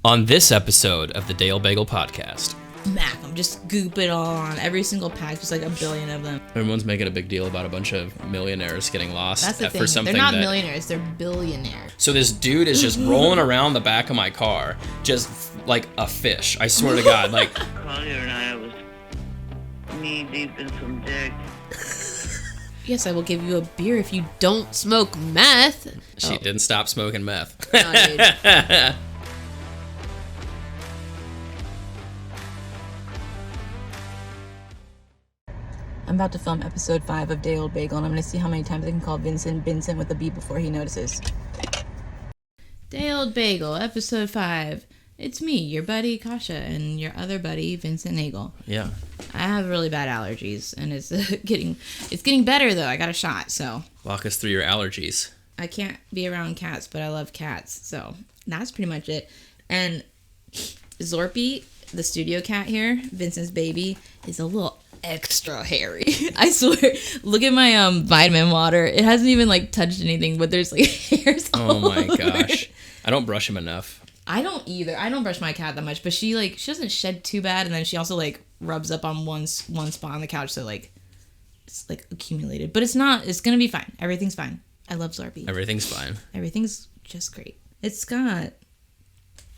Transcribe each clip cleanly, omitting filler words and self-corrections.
On this episode of the Old Bagel Podcast. Mac, I'm just goop it all on every single pack, just like a billion of them. Everyone's making a big deal about a bunch of millionaires getting lost. That's the thing. For something they're not millionaires, they're billionaires. So this dude is just rolling around the back of my car, just like a fish. I swear to God, like. Casia and I was knee deep in some dick. Yes, I will give you a beer if you don't smoke meth. She didn't stop smoking meth. Oh, dude. I'm about to film episode 5 of Old Bagel, and I'm going to see how many times I can call Vincent with a B before he notices. Old Bagel, episode 5. It's me, your buddy Casia, and your other buddy Vincent Nagel. Yeah. I have really bad allergies, and it's getting better though. I got a shot, so. Walk us through your allergies. I can't be around cats, but I love cats, so that's pretty much it. And Zorpy, the studio cat here, Vincent's baby, is a little extra hairy. I swear. Look at my vitamin water. It hasn't even like touched anything, but there's like hairs all my over gosh. it. I don't brush him enough. I don't either. I don't brush my cat that much, but she doesn't shed too bad, and then she also like rubs up on one spot on the couch, so like it's like accumulated. But it's gonna be fine. Everything's fine. I love Zorpy. Everything's fine. Everything's just great. It's Scott.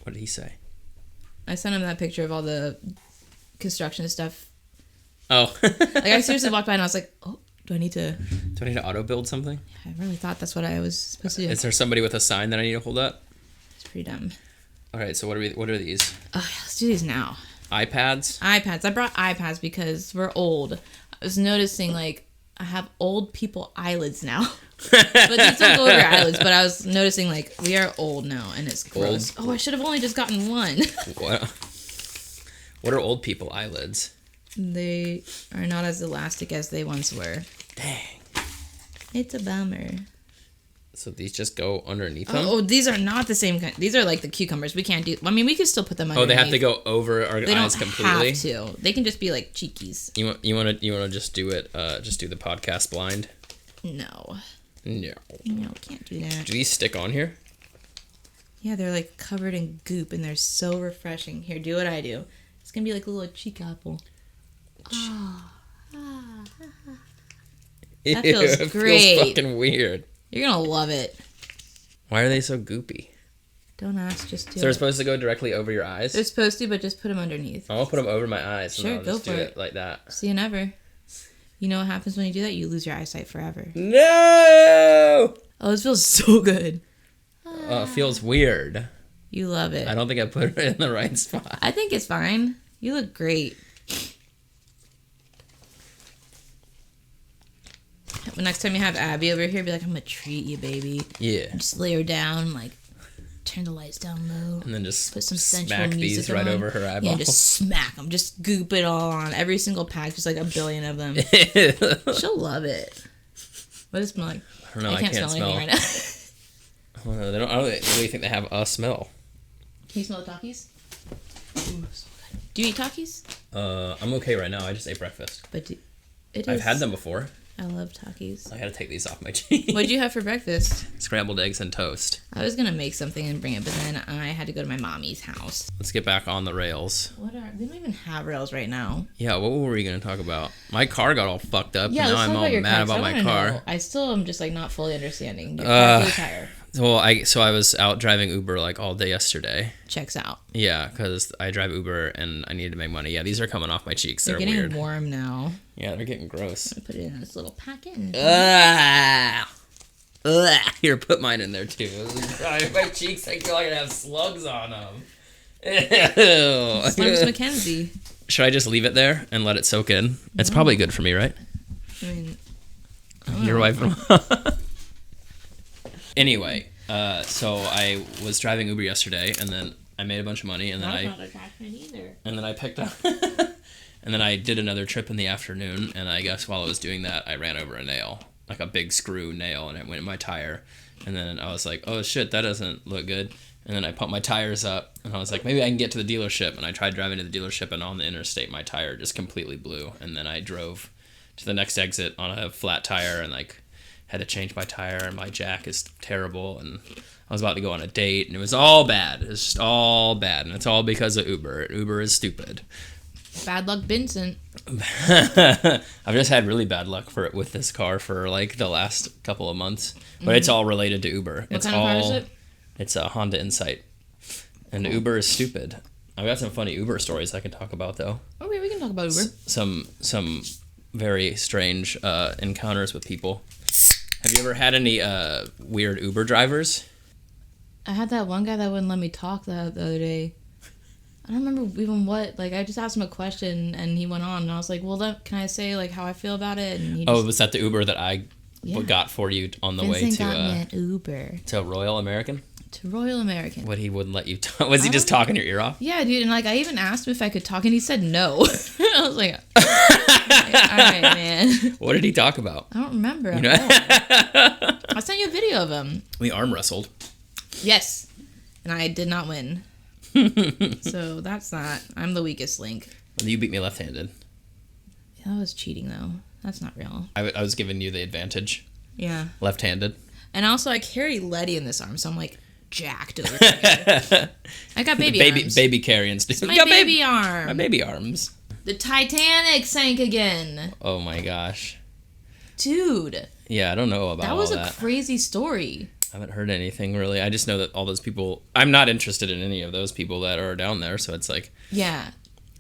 What did he say? I sent him that picture of all the construction stuff. Oh. Like I seriously walked by and I was like, oh, do I need to auto build something? I really thought that's what I was supposed to do. Is there somebody with a sign that I need to hold up? It's pretty dumb. All right, so what are these? Let's do these now. iPads? iPads. I brought iPads because we're old. I was noticing like I have old people eyelids now. But these don't go over your eyelids, but I was noticing like we are old now and it's gross. Old. Oh, I should have only just gotten one. What are old people eyelids? They are not as elastic as they once were. Dang. It's a bummer. So these just go underneath them? Oh, these are not the same kind. These are like the cucumbers. We can't do. I mean, we could still put them underneath. Oh, they have to go over our eyes completely? They don't have to. They can just be like cheekies. You want to just do it? Just do the podcast blind? No. No, can't do that. Do these stick on here? Yeah, they're like covered in goop, and they're so refreshing. Here, do what I do. It's gonna be like a little cheek apple. That feels great. It feels fucking weird. You're gonna love it. Why are they so goopy? Don't ask, just do it. So they're supposed to go directly over your eyes? They're supposed to, but just put them underneth. I'll put them over my eyes. Sure, and I'll go just for do it. Like that. See you never. You know what happens when you do that? You lose your eyesight forever. No! Oh, this feels so good. It feels weird. You love it. I don't think I put it in the right spot. I think it's fine. You look great. Next time you have Abby over here, be like, I'm gonna treat you, baby. Yeah. And just lay her down, like, turn the lights down low. And then just put some smack these right on. over her eyeball. Yeah, just smack them. Just goop it all on every single pack, just like a billion of them. She'll love it. What does it smell like? I don't know. I can't smell anything right now. I don't really think they have a smell. Can you smell the Takis? Ooh, so good. Do you eat Takis? I'm okay right now. I just ate breakfast. But I've had them before. I love Takis. I gotta take these off my cheeks. What'd you have for breakfast? Scrambled eggs and toast. I was gonna make something and bring it, but then I had to go to my mommy's house. Let's get back on the rails. We don't even have rails right now. Yeah, what were we gonna talk about? My car got all fucked up, Yeah, and now let's I'm talk all about your mad car, about my car. know. I still am just like not fully understanding. Your car flew tire. Well, I was out driving Uber like all day yesterday. Checks out. Yeah, because I drive Uber and I need to make money. Yeah, these are coming off my cheeks. They're getting weird. warm now. Yeah, they're getting gross. I put it in this little packet. Here, put mine in there too. My cheeks, I feel like I have slugs on them. Ew. Slugs Mackenzie. Should I just leave it there and let it soak in? It's probably good for me, right? I mean, Your wife. Anyway, so I was driving Uber yesterday, and then I made a bunch of money, and then not attachment either. And then I picked up, and then I did another trip in the afternoon, and I guess while I was doing that, I ran over a nail, like a big screw nail, and it went in my tire, and then I was like, oh shit, that doesn't look good, and then I pumped my tires up, and I was like, maybe I can get to the dealership, and I tried driving to the dealership, and on the interstate, my tire just completely blew, and then I drove to the next exit on a flat tire, and like had to change my tire, and my jack is terrible, and I was about to go on a date, and it was all bad. It's just all bad, and it's all because of Uber. Uber is stupid. Bad luck, Vincent. I've just had really bad luck with this car for like the last couple of months, but it's all related to Uber. What kind of car is it? It's a Honda Insight, and Uber is stupid. I've got some funny Uber stories I can talk about though. Okay, we can talk about Uber. Some very strange encounters with people. Have you ever had any weird Uber drivers? I had that one guy that wouldn't let me talk the other day. I don't remember even what. Like, I just asked him a question, and he went on, and I was like, well, can I say, like, how I feel about it? And he just, was that the Uber that I got for you on the way to... got me an Uber. To Royal American? To Royal American. What, he wouldn't let you talk? Was he just talking your ear off? Yeah, dude, and, like, I even asked him if I could talk, and he said no. I was like, all right, man. What did he talk about? I don't remember. I sent you a video of him. We arm wrestled. Yes, and I did not win. So that's not. I'm the weakest link. Well, you beat me left-handed. Yeah, that was cheating though. That's not real. I was giving you the advantage. Yeah. Left-handed. And also, I carry Letty in this arm, so I'm like jacked over here. I got baby arms. Baby carrying. My baby arm. My baby arms. The Titanic sank again. Oh my gosh. Dude. Yeah, I don't know about all that. That was a crazy story. I haven't heard anything really. I just know that all those people... I'm not interested in any of those people that are down there, so it's like... Yeah.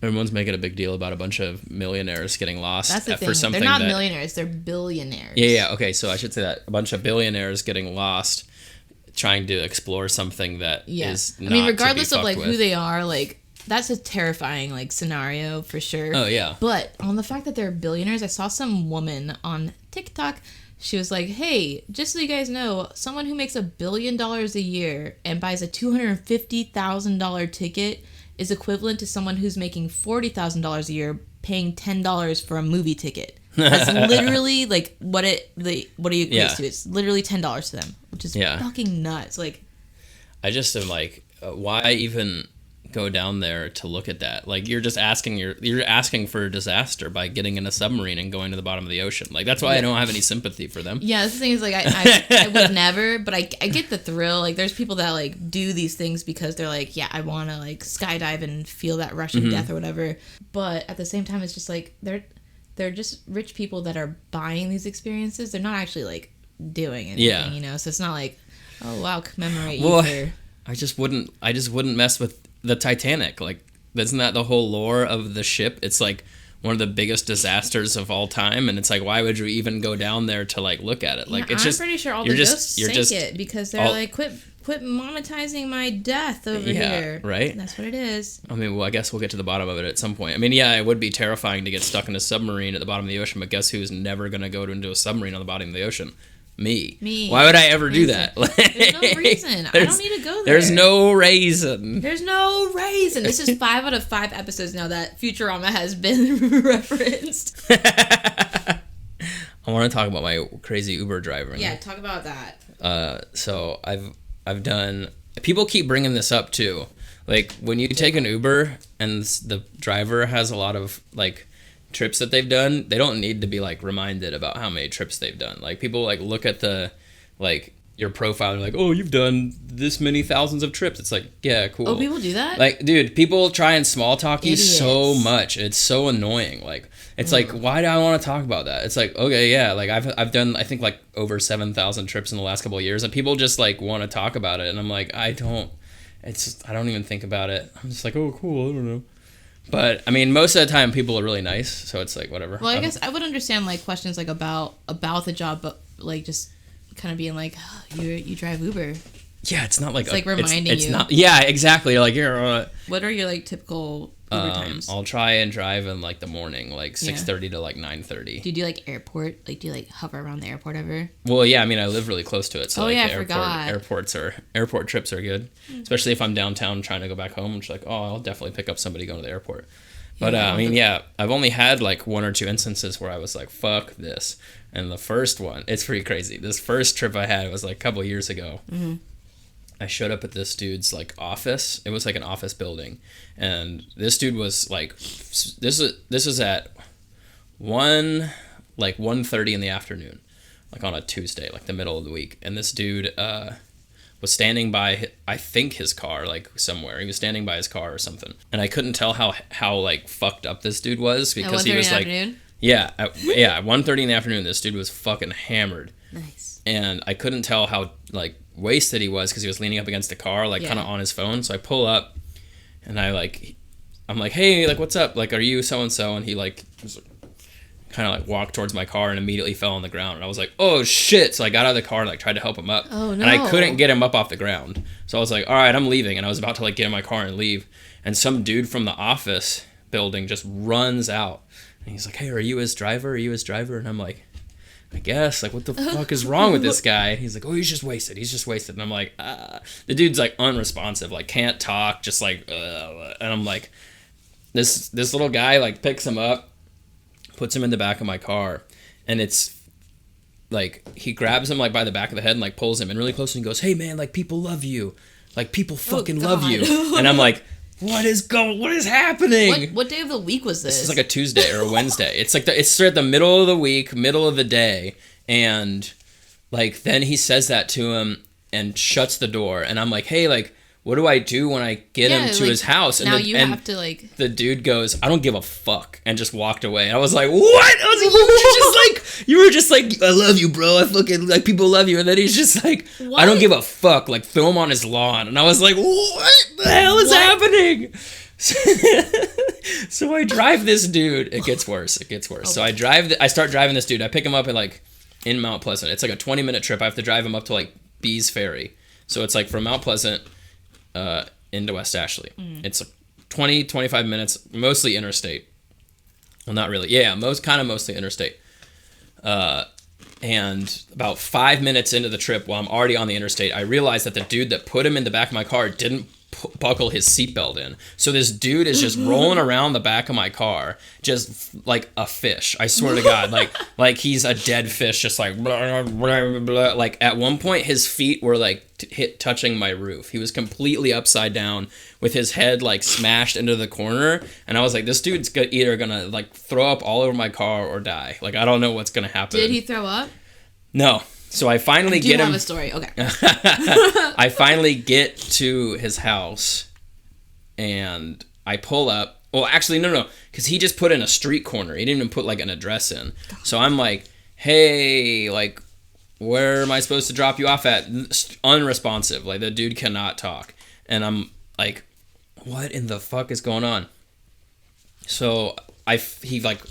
Everyone's making a big deal about a bunch of millionaires getting lost. That's the thing. For something they're not millionaires. They're billionaires. Yeah. Okay, so I should say that. A bunch of billionaires getting lost trying to explore something that is not regardless to be of, like, with. who they are, like... That's a terrifying, like, scenario for sure. Oh, yeah. But on the fact that they're billionaires, I saw some woman on TikTok. She was like, hey, just so you guys know, someone who makes $1 billion a year and buys a $250,000 ticket is equivalent to someone who's making $40,000 a year paying $10 for a movie ticket. That's literally, like, what he equates to. It's literally $10 to them, which is fucking nuts. Like, I just am like, why even go down there to look at that? Like, you're just asking you're asking for a disaster by getting in a submarine and going to the bottom of the ocean. Like, that's why I don't have any sympathy for them. Yeah, the thing is, like, I would never, but I get the thrill. Like, there's people that, like, do these things because they're like, yeah, I want to, like, skydive and feel that rush of death or whatever. But at the same time, it's just like they're just rich people that are buying these experiences. They're not actually, like, doing anything, you know? So it's not like, oh, wow, commemorate you for... I just wouldn't mess with the Titanic. Like, isn't that the whole lore of the ship? It's like one of the biggest disasters of all time, and it's like, why would you even go down there to, like, look at it? Like, it's just... I'm pretty sure all the ghosts sank it because they're like, quit monetizing my death over here. Right? That's what it is. I mean, well, I guess we'll get to the bottom of it at some point. I mean, yeah, it would be terrifying to get stuck in a submarine at the bottom of the ocean, but guess who's never going to go into a submarine on the bottom of the ocean? Me. Why would I ever do that? There's no reason. I don't need to go there. There's no reason. There's no reason. This is 5 out of 5 episodes now that Futurama has been referenced. I want to talk about my crazy Uber driver. Yeah, talk about that. So I've done... People keep bringing this up too. Like, when you take an Uber and the driver has a lot of, like, trips that they've done, they don't need to be, like, reminded about how many trips they've done. Like, people, like, look at the, like, your profile and like, oh, you've done this many thousands of trips. It's like, yeah, cool. Oh, people do that? Like, dude, people try and small talk you so much. It's so annoying. Like, it's like, why do I want to talk about that? It's like, okay, yeah, like I've done, I think, like over 7,000 trips in the last couple of years, and people just, like, want to talk about it, and I'm like, I don't even think about it. I'm just like, oh, cool, I don't know. But I mean, most of the time people are really nice, so it's like, whatever. Well, I guess I would understand, like, questions like about the job, but, like, just kind of being like, oh, you drive Uber. Yeah, it's not like... It's like reminding it's you. Not, yeah, exactly. You're like, you're... What are your, like, typical Uber times? I'll try and drive in, like, the morning, like 6:30 to, like, 9:30. Do you do, like, airport? Like, do you, like, hover around the airport ever? Well, yeah, I mean, I live really close to it, so, like, I the forgot. airport trips are good. Especially if I'm downtown trying to go back home. It's like, oh, I'll definitely pick up somebody going to the airport. But, I mean, yeah, I've only had, like, 1 or 2 instances where I was like, fuck this. And the first one, it's pretty crazy. This first trip I had was, like, a couple of years ago. Mm-hmm. I showed up at this dude's, like, office. It was, like, an office building. And this dude was, like, this was at 1:30 in the afternoon. like on a Tuesday, like the middle of the week. And this dude was standing by, I think, his car, like somewhere. He was standing by his car or something. And I couldn't tell how like fucked up this dude was because he was like, yeah, at 1:30 in the afternoon, this dude was fucking hammered. Nice. And I couldn't tell how like wasted he was because he was leaning up against the car, like kind of on his phone. So I pull up and I'm like, hey, like, what's up? Like, are you so-and-so? And he like kind of like walked towards my car and immediately fell on the ground. And I was like, oh shit. So I got out of the car and like tried to help him up. Oh no. And I couldn't get him up off the ground. So I was like, all right, I'm leaving. And I was about to like get in my car and leave. And some dude from the office building just runs out. And he's like, hey, are you his driver? Are you his driver? And I'm like, I guess, like, what the fuck is wrong with this guy? He's like, oh, he's just wasted. And I'm like, the dude's like unresponsive, like can't talk, just like, and I'm like, this little guy like picks him up, puts him in the back of my car, and it's like, he grabs him like by the back of the head and like pulls him in really close and he goes, hey man, like people love you. Like people fucking love you. And I'm like, what is happening? What day of the week was this? This is like a Tuesday or a Wednesday. It's like it's at the middle of the week, middle of the day, and like then he says that to him and shuts the door, and I'm like, hey, like, what do I do when I get him to his house? And have to like. The dude goes, I don't give a fuck, and just walked away. I was like, what? I was like, you were just like, I love you, bro. I fucking like people love you, and then he's just like, what? I don't give a fuck. Like throw him on his lawn, and I was like, what the hell is happening? So I drive this dude. It gets worse. Okay. So I start driving this dude. I pick him up in Mount Pleasant. It's like a 20-minute trip. I have to drive him up to like Bees Ferry. So it's like from Mount Pleasant into West Ashley. It's 20-25 minutes, mostly interstate. Well, not really. Yeah, mostly interstate. And about 5 minutes into the trip, while I'm already on the interstate, I realized that the dude that put him in the back of my car didn't buckle his seatbelt in. So this dude is just rolling around the back of my car, just like a fish. I swear to God, like he's a dead fish, just like blah, blah, blah. Like at one point, his feet were like touching my roof. He was completely upside down with his head like smashed into the corner, and I was like, this dude's either gonna like throw up all over my car or die. Like I don't know what's gonna happen. Did he throw up? No. So I finally get him. I have a story. Okay. I finally get to his house, and I pull up. Well, actually, no, because he just put in a street corner. He didn't even put like an address in. So I'm like, hey, like, where am I supposed to drop you off at? Unresponsive. Like the dude cannot talk, and I'm like, what in the fuck is going on? So he like.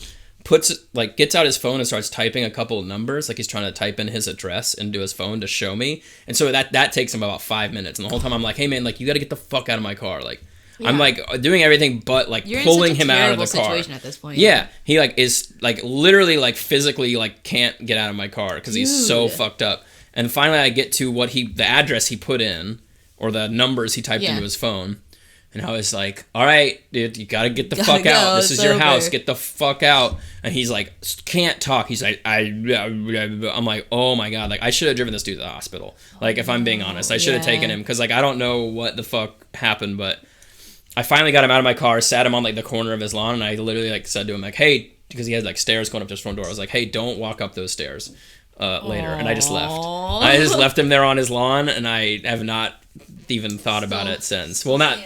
Gets out his phone and starts typing a couple of numbers, like he's trying to type in his address into his phone to show me. And so that takes him about 5 minutes. And the whole time I'm like, hey man, like you got to get the fuck out of my car. Like I'm like doing everything but like pulling him out of the car. Situation at this point. Yeah, he like is like literally like physically like can't get out of my car because he's so fucked up. And finally I get to the address he put in or the numbers he typed into his phone. And I was like, all right, dude, you got to get the fuck out. This is your house. Get the fuck out. And he's like, can't talk. He's like, I'm like, oh my God. Like, I should have driven this dude to the hospital. Like, if I'm being honest, I should have taken him. Because, like, I don't know what the fuck happened. But I finally got him out of my car, sat him on, like, the corner of his lawn. And I literally, like, said to him, like, hey, because he had, like, stairs going up to his front door. I was like, hey, don't walk up those stairs later. And I just left. I just left him there on his lawn. And I have not even thought about it since. Well, not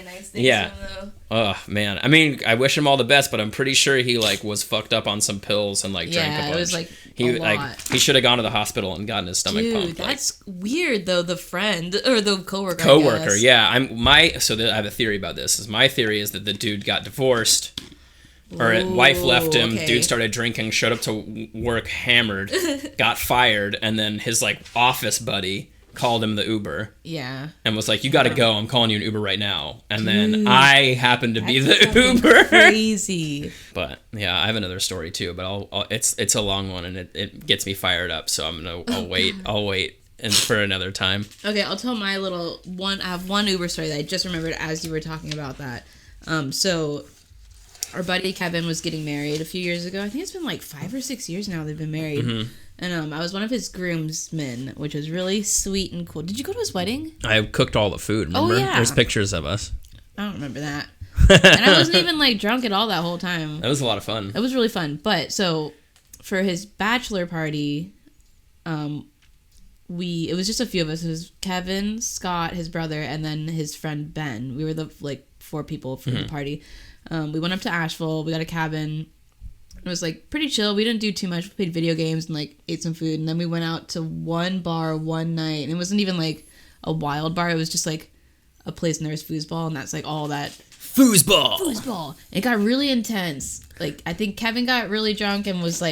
oh man, I mean, I wish him all the best, but I'm pretty sure he like was fucked up on some pills and like drank a bunch. It was like he should have gone to the hospital and gotten his stomach pumped. That's weird though. The friend or the coworker. Yeah. I have a theory about this. My theory is that the dude got divorced. Or wife left him, dude started drinking, showed up to work hammered, got fired, and then his like office buddy called him the Uber. Yeah. And was like, you gotta go, I'm calling you an Uber right now. And then I happened to be the Uber. Crazy. But yeah, I have another story too, but it's a long one and it gets me fired up, so I'll wait and for another time. Okay, I'll tell my little one. I have one Uber story that I just remembered as you were talking about that. So our buddy Kevin was getting married a few years ago. I think it's been like 5 or 6 years now they've been married. Mm-hmm. And I was one of his groomsmen, which was really sweet and cool. Did you go to his wedding? I cooked all the food, remember? Oh, yeah. There's pictures of us. I don't remember that. And I wasn't even like drunk at all that whole time. That was a lot of fun. It was really fun. But so for his bachelor party, it was just a few of us. It was Kevin, Scott, his brother, and then his friend Ben. We were the 4 people from the party. We went up to Asheville. We got a cabin. It was pretty chill. We didn't do too much. We played video games and ate some food. And then we went out to one bar one night. And it wasn't even a wild bar. It was just a place, and there was foosball, and that's all that. Foosball. It got really intense. I think Kevin got really drunk and was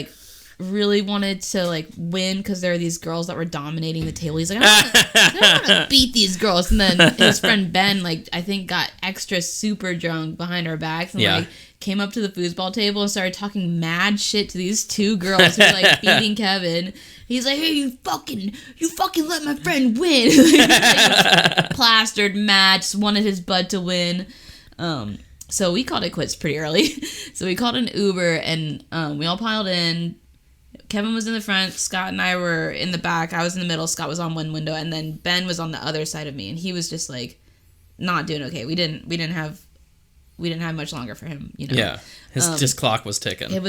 really wanted to win because there were these girls that were dominating the table. He's I want to beat these girls. And then his friend Ben, I think got extra super drunk behind our backs and came up to the foosball table and started talking mad shit to these 2 girls who were beating Kevin. He's like, hey, you fucking let my friend win. Plastered match, wanted his bud to win. So we called it quits pretty early. So we called an Uber and we all piled in. Kevin was in the front, Scott and I were in the back, I was in the middle, Scott was on one window, and then Ben was on the other side of me, and he was just not doing okay. We didn't have much longer for him, Yeah, his clock was ticking. It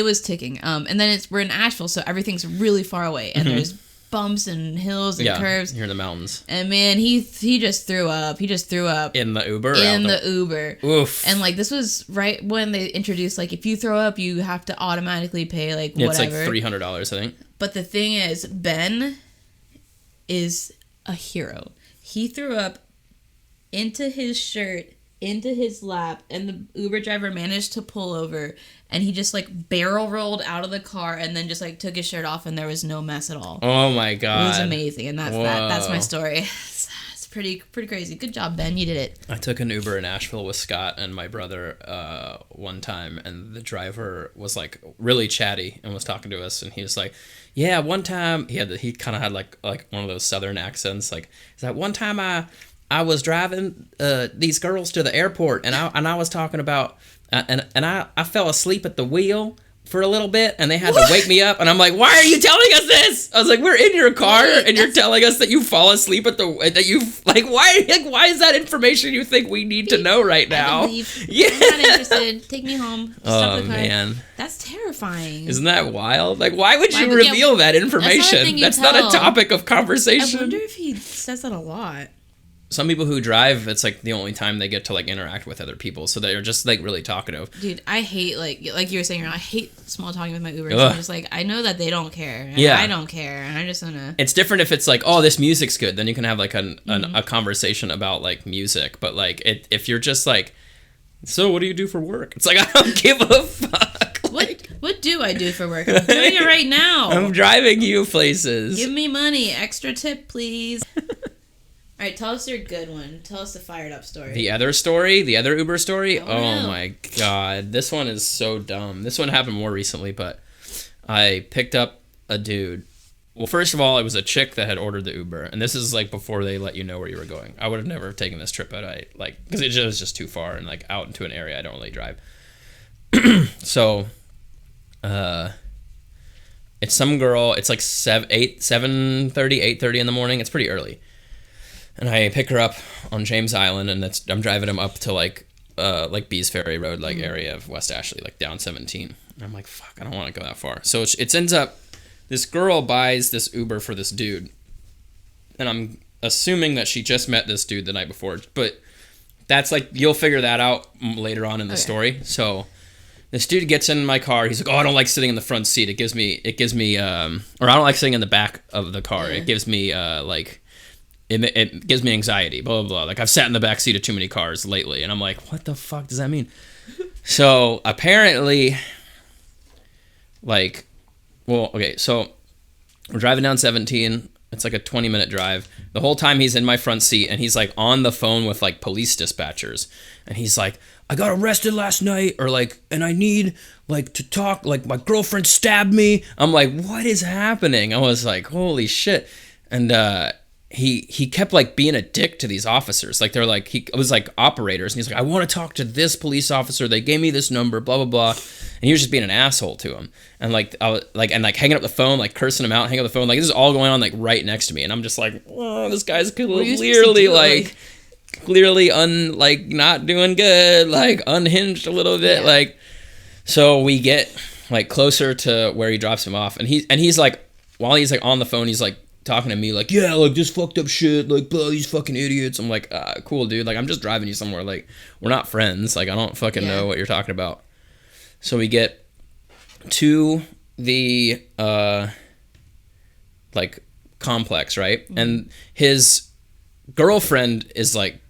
was ticking. And then we're in Asheville, so everything's really far away, and there's bumps and hills and curves. You're in the mountains. And man, he just threw up. In the Uber? The Uber. Oof. And this was right when they introduced if you throw up, you have to automatically pay whatever. It's $300, I think. But the thing is, Ben is a hero. He threw up into his shirt, into his lap, and the Uber driver managed to pull over, and he just barrel rolled out of the car and then just took his shirt off, and there was no mess at all. Oh my god. It was amazing, and that's my story. It's pretty crazy. Good job, Ben. You did it. I took an Uber in Asheville with Scott and my brother one time, and the driver was really chatty and was talking to us, and he was like, yeah, one time he kind of had one of those southern accents, he's like, one time I was driving these girls to the airport, and I was talking about, and I fell asleep at the wheel for a little bit, and they had to wake me up, and I'm like, why are you telling us this? I was like, we're in your car, and you're telling us that you fall asleep at why is that information you think we need to know right now? Yeah. I'm not interested. Take me home. Oh man, that's terrifying. Isn't that wild? Why would you reveal that information? That's not a topic of conversation. I wonder if he says that a lot. Some people who drive, it's the only time they get to interact with other people, so they're just really talkative. Dude, I hate like you were saying, I hate small talking with my Ubers. I'm just I know that they don't care. And I don't care, and I just wanna. It's different if it's oh, this music's good, then you can have a conversation about music. But if you're just so what do you do for work? It's I don't give a fuck. What do I do for work? I'm doing it right now. I'm driving you places. Give me money, extra tip, please. All right, tell us your good one. Tell us the fired up story. The other Uber story? Oh my god. This one is so dumb. This one happened more recently, but I picked up a dude. Well, first of all, it was a chick that had ordered the Uber, and this is before they let you know where you were going. I would have never taken this trip, but because it was just too far and out into an area I don't really drive. So, it's some girl. It's 7:30, 8:30 in the morning. It's pretty early. And I pick her up on James Island, and I'm driving him up to Bees Ferry Road area of West Ashley, down 17. And I'm fuck, I don't want to go that far. So it ends up, this girl buys this Uber for this dude, and I'm assuming that she just met this dude the night before, but that's you'll figure that out later on in the story. So this dude gets in my car. He's like, oh, I don't like sitting in the front seat. It gives me, or I don't like sitting in the back of the car. Yeah. It gives me It gives me anxiety, blah, blah, blah. I've sat in the back seat of too many cars lately, and I'm what the fuck does that mean? So, apparently, so we're driving down 17. It's a 20-minute drive. The whole time he's in my front seat, and he's, on the phone with, police dispatchers. And he's I got arrested last night, or, and I need, to talk, my girlfriend stabbed me. I'm what is happening? I was holy shit. And, he kept being a dick to these officers. They're it was operators, and he's I want to talk to this police officer. They gave me this number, blah blah blah, and he was just being an asshole to him. And I was hanging up the phone, cursing him out, hanging up the phone. This is all going on right next to me, and I'm just oh, this guy's clearly clearly not doing good, unhinged a little bit, So we get closer to where he drops him off, and he's while he's like on the phone, he's like talking to me like, yeah, like this fucked up shit, like blah, these fucking idiots. I'm like, cool, dude. Like I'm just driving you somewhere. Like we're not friends. Like I don't fucking know what you're talking about. So we get to the like complex, right? Mm-hmm. And his girlfriend is like,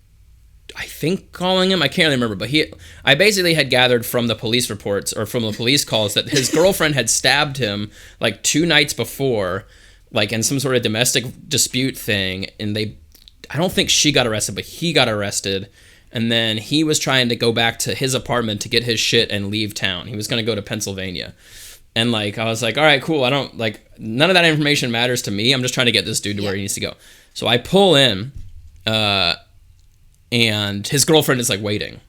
I think calling him. I can't remember, but I basically had gathered from the police reports or from the police calls that his girlfriend had stabbed him like 2 nights before. Like in some sort of domestic dispute thing, and I don't think she got arrested, but he got arrested, and then he was trying to go back to his apartment to get his shit and leave town. He was going to go to Pennsylvania, and like I was like, all right, cool. I don't like none of that information matters to me. I'm just trying to get this dude to where he needs to go. So I pull in, and his girlfriend is like waiting,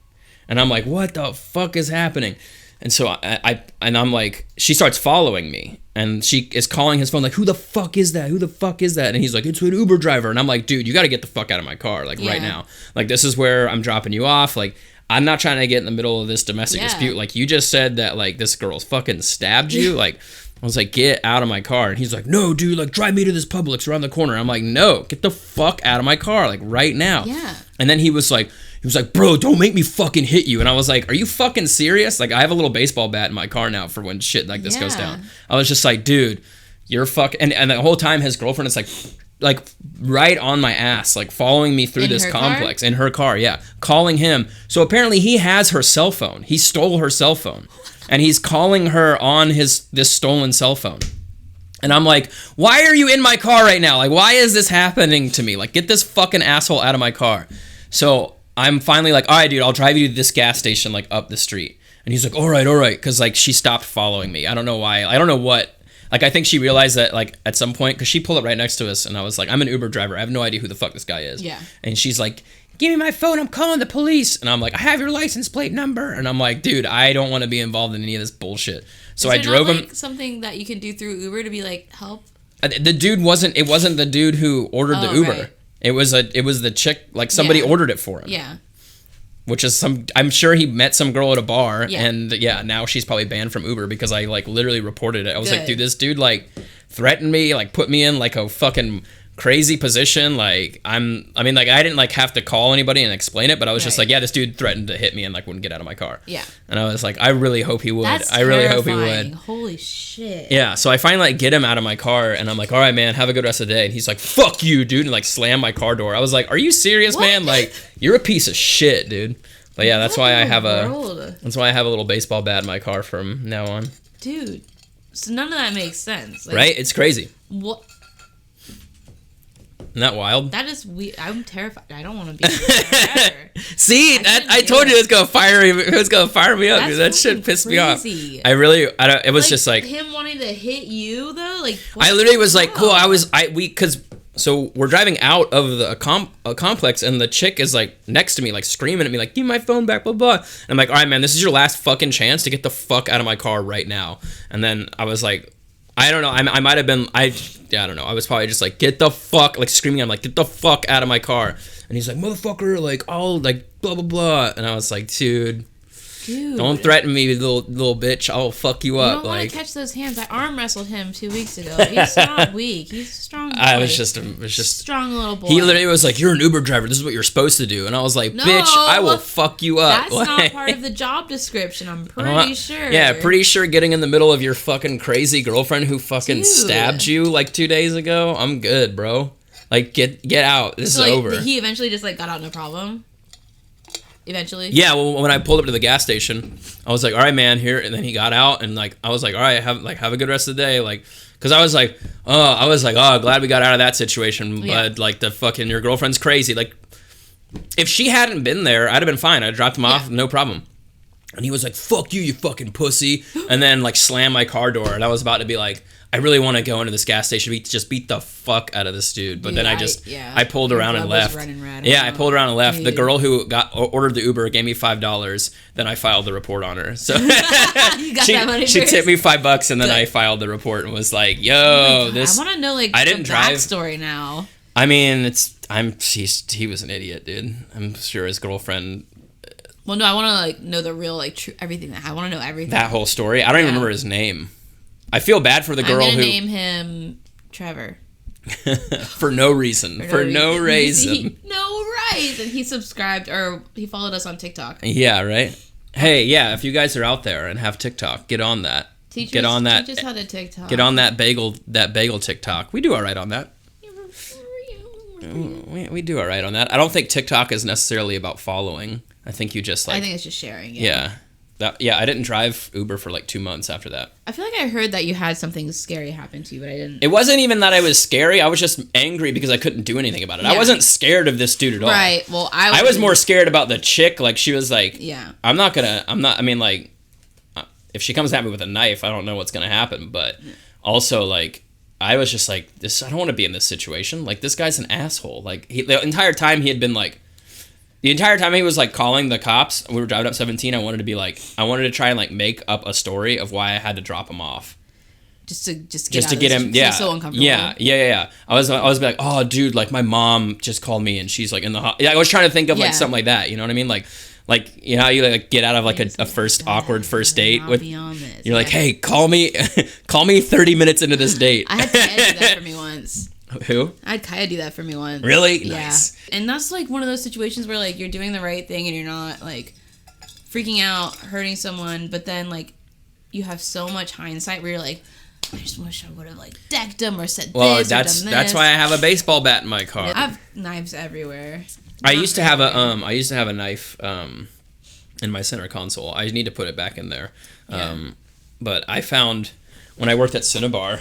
and I'm like, what the fuck is happening? And so I'm like, she starts following me, and she is calling his phone like, who the fuck is that? Who the fuck is that? And he's like, it's an Uber driver. And I'm like, dude, you got to get the fuck out of my car, like right now. Like this is where I'm dropping you off. Like I'm not trying to get in the middle of this domestic dispute. Like you just said that like this girl's fucking stabbed you. Like I was like, get out of my car. And he's like, no, dude, like drive me to this Publix around the corner. I'm like, no, get the fuck out of my car, like right now. Yeah. And then he was like, bro, don't make me fucking hit you. And I was like, are you fucking serious? Like, I have a little baseball bat in my car now for when shit like this goes down. I was just like, dude, you're fucking... And the whole time, his girlfriend is like right on my ass, like following me through this complex. In her car, yeah. Calling him. So apparently he has her cell phone. He stole her cell phone. And he's calling her on this stolen cell phone. And I'm like, why are you in my car right now? Like, why is this happening to me? Like, get this fucking asshole out of my car. So... I'm finally like, all right, dude, I'll drive you to this gas station, like, up the street. And he's like, all right, because, like, she stopped following me. I don't know why. I don't know what. Like, I think she realized that, like, at some point, because she pulled up right next to us, and I was like, I'm an Uber driver. I have no idea who the fuck this guy is. Yeah. And she's like, give me my phone. I'm calling the police. And I'm like, I have your license plate number. And I'm like, dude, I don't want to be involved in any of this bullshit. So I drove him. Like, something that you can do through Uber to be like, help? The dude wasn't the dude who ordered the Uber. Right. It was the chick, like somebody ordered it for him. Yeah. Which is I'm sure he met some girl at a bar and now she's probably banned from Uber because I like literally reported it. I was like, dude, this dude like threatened me, like put me in like a fucking crazy position. Like I didn't like have to call anybody and explain it, but I was just like, yeah, this dude threatened to hit me and like wouldn't get out of my car. Yeah. And I was like, I really hope he would. I really hope he would. Holy shit. Yeah. So I finally like get him out of my car and I'm like, all right, man, have a good rest of the day. And he's like, fuck you, dude, and like slammed my car door. I was like, are you serious, man? Like, you're a piece of shit, dude. But yeah, that's why I have a little baseball bat in my car from now on. Dude. So none of that makes sense. Like, right? It's crazy. What? Isn't that wild? That is weird. I'm terrified. I don't want to be forever. See, I told you it was gonna fire me. It was gonna fire me up. Dude. That shit pissed me off. It was like, just like him wanting to hit you though. Like I literally was like, cool. So we're driving out of the complex and the chick is like next to me, like screaming at me, like, give me my phone back, blah blah. And I'm like, all right, man, this is your last fucking chance to get the fuck out of my car right now. And then I was like, I don't know. I might have been. I don't know. I was probably just like, get the fuck, like screaming. I'm like, get the fuck out of my car. And he's like, motherfucker, like, all like blah blah blah. And I was like, dude, don't threaten me, little bitch. I'll fuck you up. You don't want to catch those hands. I arm wrestled him 2 weeks ago. He's not weak. He's a strong boy. It was just strong little boy. He literally was like, you're an Uber driver. This is what you're supposed to do. And I was like, bitch, I will fuck you up. That's not part of the job description. I'm pretty sure. Yeah, pretty sure getting in the middle of your fucking crazy girlfriend who fucking stabbed you like 2 days ago. I'm good, bro. Like, get out. This is over. He eventually just like got out, no problem. Eventually. Yeah, well, when I pulled up to the gas station, I was like, all right, man, here. And then he got out and like, I was like, all right, have a good rest of the day. Like, cause I was like, glad we got out of that situation. But like the fucking, your girlfriend's crazy. Like if she hadn't been there, I'd have been fine. I'd dropped him off, no problem. And he was like, fuck you, you fucking pussy. And then like slammed my car door. And I was about to be like, I really want to go into this gas station, just beat the fuck out of this dude. But then I pulled around and left. I pulled around and left. The girl who ordered the Uber gave me $5. Then I filed the report on her. So you got that money she tipped me $5, and then I filed the report and was like, "Yo, this." I want to know like I didn't drive. Backstory now. I mean, he was an idiot, dude. I'm sure his girlfriend. Well, no, I want to like know the real like true everything. I want to know everything. That whole story. I don't even remember his name. I feel bad for the girl who... name him Trevor. For no reason. For no reason. No reason. He subscribed or he followed us on TikTok. Yeah, right? Hey, yeah, if you guys are out there and have TikTok, get on that. Teach us how to TikTok. Get on that bagel TikTok. We do all right on that. We do all right on that. I don't think TikTok is necessarily about following. I think you just I think it's just sharing. Yeah. I didn't drive Uber for like 2 months after that. I feel like I heard that you had something scary happen to you, but I didn't. It wasn't even that I was scary. I was just angry because I couldn't do anything about it. Yeah. I wasn't scared of this dude at all. Right. Well, I was more scared about the chick. Like, she was like, yeah. I mean, like, if she comes at me with a knife, I don't know what's going to happen. But also, like, I was just like, I don't want to be in this situation. Like, this guy's an asshole. Like, the entire time he had been like, the entire time he was like calling the cops, we were driving up 17, I wanted to try and like make up a story of why I had to drop him off. Just to get him, yeah. So uncomfortable. Yeah. I was like, oh, dude, like my mom just called me and she's like in the I was trying to think of like something like that. You know what I mean? Like you know how you like get out of like a awkward first date with, you're like, hey, call me 30 minutes into this date. I had Kaya do that for me once. Who? I had Kaya do that for me once. Really? Yeah. Nice. And that's like one of those situations where like you're doing the right thing and you're not like freaking out, hurting someone, but then like you have so much hindsight where you're like, I just wish I would have like decked him or said this. Well, that's why I have a baseball bat in my car. I have knives everywhere. I used to have a knife in my center console. I need to put it back in there. But I found when I worked at Cinnabar,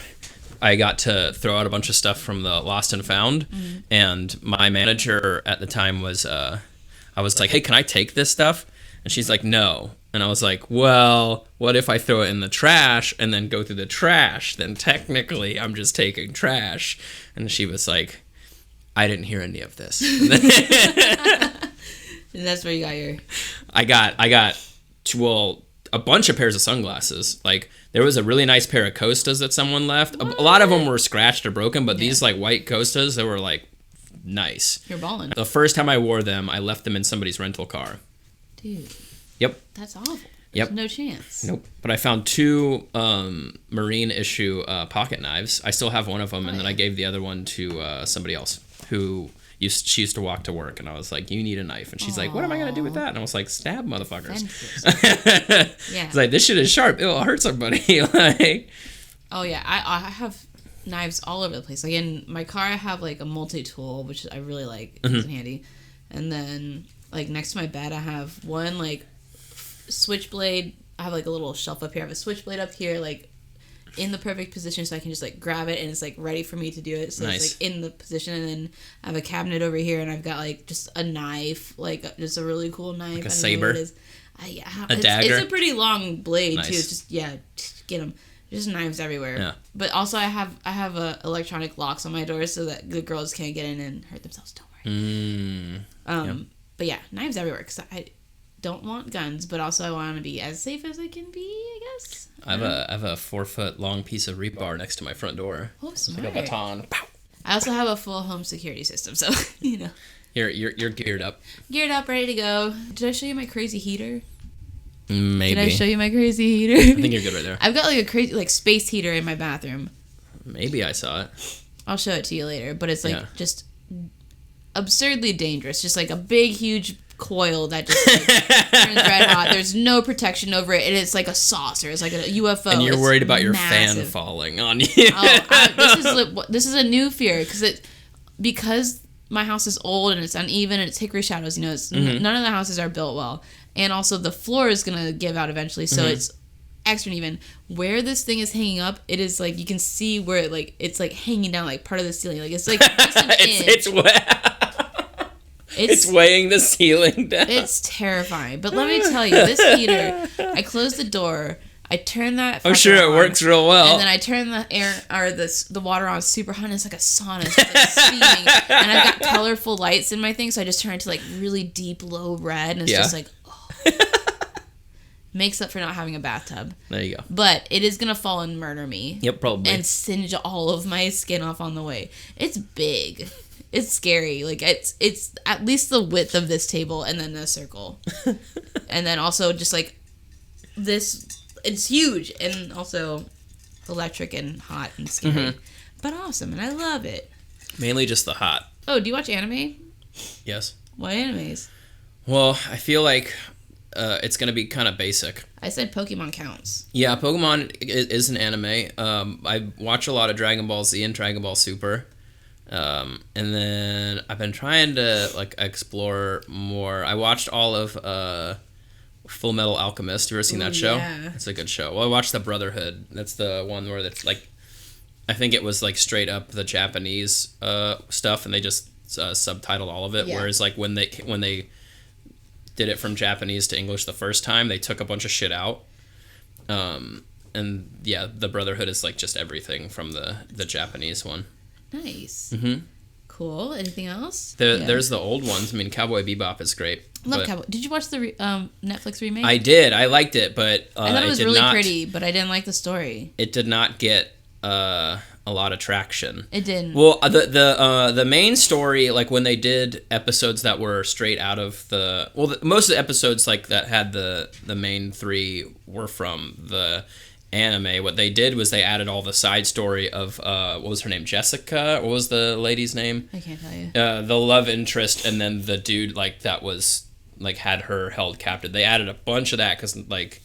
I got to throw out a bunch of stuff from the Lost and Found, and my manager at the time was, I was like, hey, can I take this stuff? And she's like, no. And I was like, well, what if I throw it in the trash and then go through the trash? Then technically I'm just taking trash. And she was like, I didn't hear any of this. And that's where you got your... I got a bunch of pairs of sunglasses. Like, there was a really nice pair of Costas that someone left. A lot of them were scratched or broken, but these like white Costas, they were like nice. You're balling. The first time I wore them, I left them in somebody's rental car. Dude. Yep. That's awful. Yep. There's no chance. Nope. But I found 2 Marine issue pocket knives. I still have one of them, and then I gave the other one to somebody else who she used to walk to work, and I was like, you need a knife. And she's like, what am I going to do with that? And I was like, stab motherfuckers. Yeah. It's like, this shit is sharp. It'll hurt somebody. Like, oh, yeah. I have knives all over the place. Like, in my car, I have, like, a multi-tool, which I really like. It's handy. And then, like, next to my bed, I have one, like, switchblade. I have, like, a little shelf up here. I have a switchblade up here, like, in the perfect position so I can just like grab it and it's like ready for me to do it, so nice. It's like in the position. And then I have a cabinet over here and I've got like just a knife, like just a really cool knife, like a saber, a dagger. It's a pretty long blade nice. Too. It's just get them. There's knives everywhere. Yeah. But also I have electronic locks on my doors so that the girls can't get in and hurt themselves. Don't worry. Yep. But yeah, knives everywhere because I don't want guns, but also I want to be as safe as I can be, I guess. I have a 4-foot long piece of rebar next to my front door. Oh, smart. Like a baton. Pow. I also have a full home security system, so you know. You're geared up. Geared up, ready to go. Did I show you my crazy heater? Maybe. Did I show you my crazy heater? I think you're good right there. I've got like a crazy like space heater in my bathroom. Maybe I saw it. I'll show it to you later, but it's like just absurdly dangerous. Just like a big, huge coil that just like, turns red hot. There's no protection over it, and it's like a saucer. It's like a UFO. And you're worried about your fan falling on you. This is a new fear because my house is old and it's uneven and it's hickory shadows. You know, none of the houses are built well, and also the floor is gonna give out eventually, so it's extra uneven. Where this thing is hanging up, it is like you can see where it's like hanging down like part of the ceiling. Like it's like just an inch. It's weighing the ceiling down. It's terrifying. But let me tell you, this heater, I close the door, I turn that I'm sure it works real well. And then I turn the air or the water on super hot, and it's like a sauna. It's like steaming. And I've got colorful lights in my thing, so I just turn it to like really deep low red, and it's just like, makes up for not having a bathtub. There you go. But it is going to fall and murder me. Yep, probably. And singe all of my skin off on the way. It's big. It's scary. Like it's at least the width of this table and then a circle. And then also just like this, it's huge and also electric and hot and scary. but awesome, and I love it. Mainly just the hot. Oh, do you watch anime? Yes. What animes? Well, I feel like it's going to be kind of basic. I said Pokemon counts. Yeah, Pokemon is an anime. I watch a lot of Dragon Ball Z and Dragon Ball Super. And then I've been trying to like explore more. I watched all of Full Metal Alchemist. You ever seen that show? Yeah. It's a good show. Well, I watched The Brotherhood. That's the one where it's like, I think it was like straight up the Japanese stuff, and they just subtitled all of it. Yeah. Whereas like when they did it from Japanese to English the first time, they took a bunch of shit out. And yeah, The Brotherhood is like just everything from the Japanese one. Nice. Mm-hmm. Cool. Anything else? There's the old ones. I mean, Cowboy Bebop is great. Love Cowboy. Did you watch the Netflix remake? I did. I liked it, but I thought it was really pretty, but I didn't like the story. It did not get a lot of traction. It didn't. Well, the main story, like when they did episodes that were straight out of most of the episodes like that had the main three were from the anime. What they did was they added all the side story of what was her name, Jessica? What was the lady's name? I can't tell you. The love interest, and then the dude like that was like had her held captive. They added a bunch of that because like.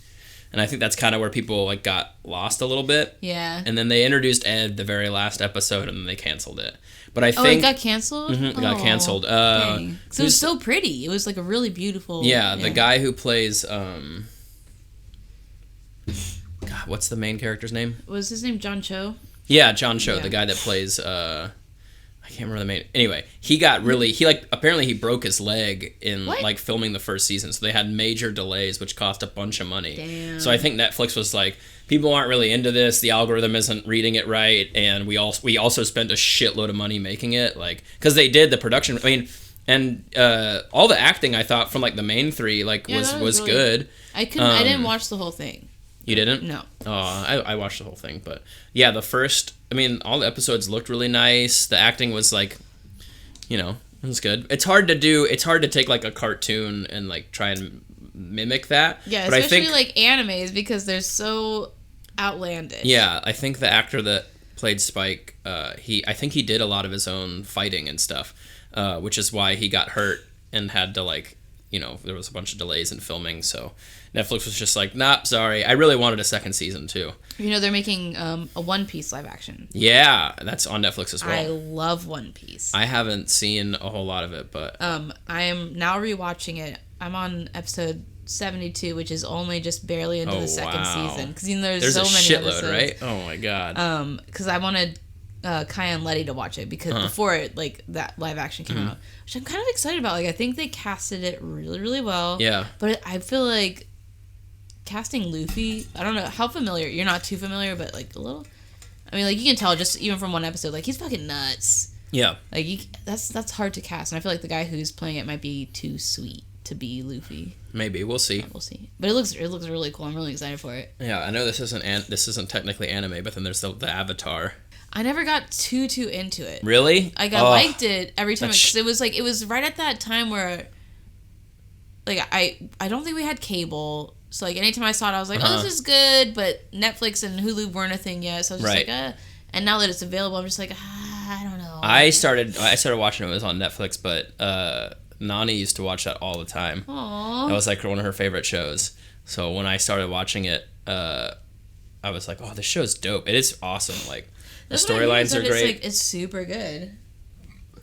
And I think that's kind of where people like got lost a little bit. Yeah. And then they introduced Ed the very last episode, and then they canceled it. But I think it got canceled. It got canceled. Dang. So it was so pretty. It was like a really beautiful. Yeah, the guy who plays. God, what's the main character's name? Was his name John Cho? Yeah, John Cho, Yeah. the guy that plays. I can't remember the main. Anyway, apparently he broke his leg in like filming the first season, so they had major delays, which cost a bunch of money. Damn. So I think Netflix was like, people aren't really into this. The algorithm isn't reading it right, and we also spent a shitload of money making it, like because they did the production. I mean, and all the acting I thought from like the main three like was really good. I didn't watch the whole thing. You didn't? No. Oh, I watched the whole thing, but yeah, all the episodes looked really nice. The acting was like, it was good. It's hard to take like a cartoon and like try and mimic that. Yeah, but especially like animes because they're so outlandish. Yeah, I think the actor that played Spike, I think he did a lot of his own fighting and stuff, which is why he got hurt and had to like, there was a bunch of delays in filming, so Netflix was just like, nah, sorry. I really wanted a second season, too. They're making a One Piece live action. Yeah, that's on Netflix as well. I love One Piece. I haven't seen a whole lot of it, but... I am now rewatching it. I'm on episode 72, which is only just barely into the second season. Because there's so many shitload, episodes. right? Oh, my God. Because I wanted Kaya and Letty to watch it because before that live action came out. Which I'm kind of excited about. Like, I think they casted it really, really well. Yeah. But I feel like... casting Luffy, I don't know how familiar. You're not too familiar, but like a little. I mean, like you can tell just even from one episode, like he's fucking nuts. Yeah. Like that's hard to cast, and I feel like the guy who's playing it might be too sweet to be Luffy. Maybe we'll see. We'll see. But it looks really cool. I'm really excited for it. Yeah, I know this isn't technically anime, but then there's the Avatar. I never got too into it. Really? I liked it every time because it was right at that time where. Like I don't think we had cable. So, like, anytime I saw it, I was like, oh, this is good, but Netflix and Hulu weren't a thing yet, so I was just like, and now that it's available, I'm just like, I don't know. I started watching it. It was on Netflix, but Nani used to watch that all the time. Aww. That was, like, one of her favorite shows. So, when I started watching it, I was like, oh, this show's dope. It is awesome. Like, the storylines are great. It's super good.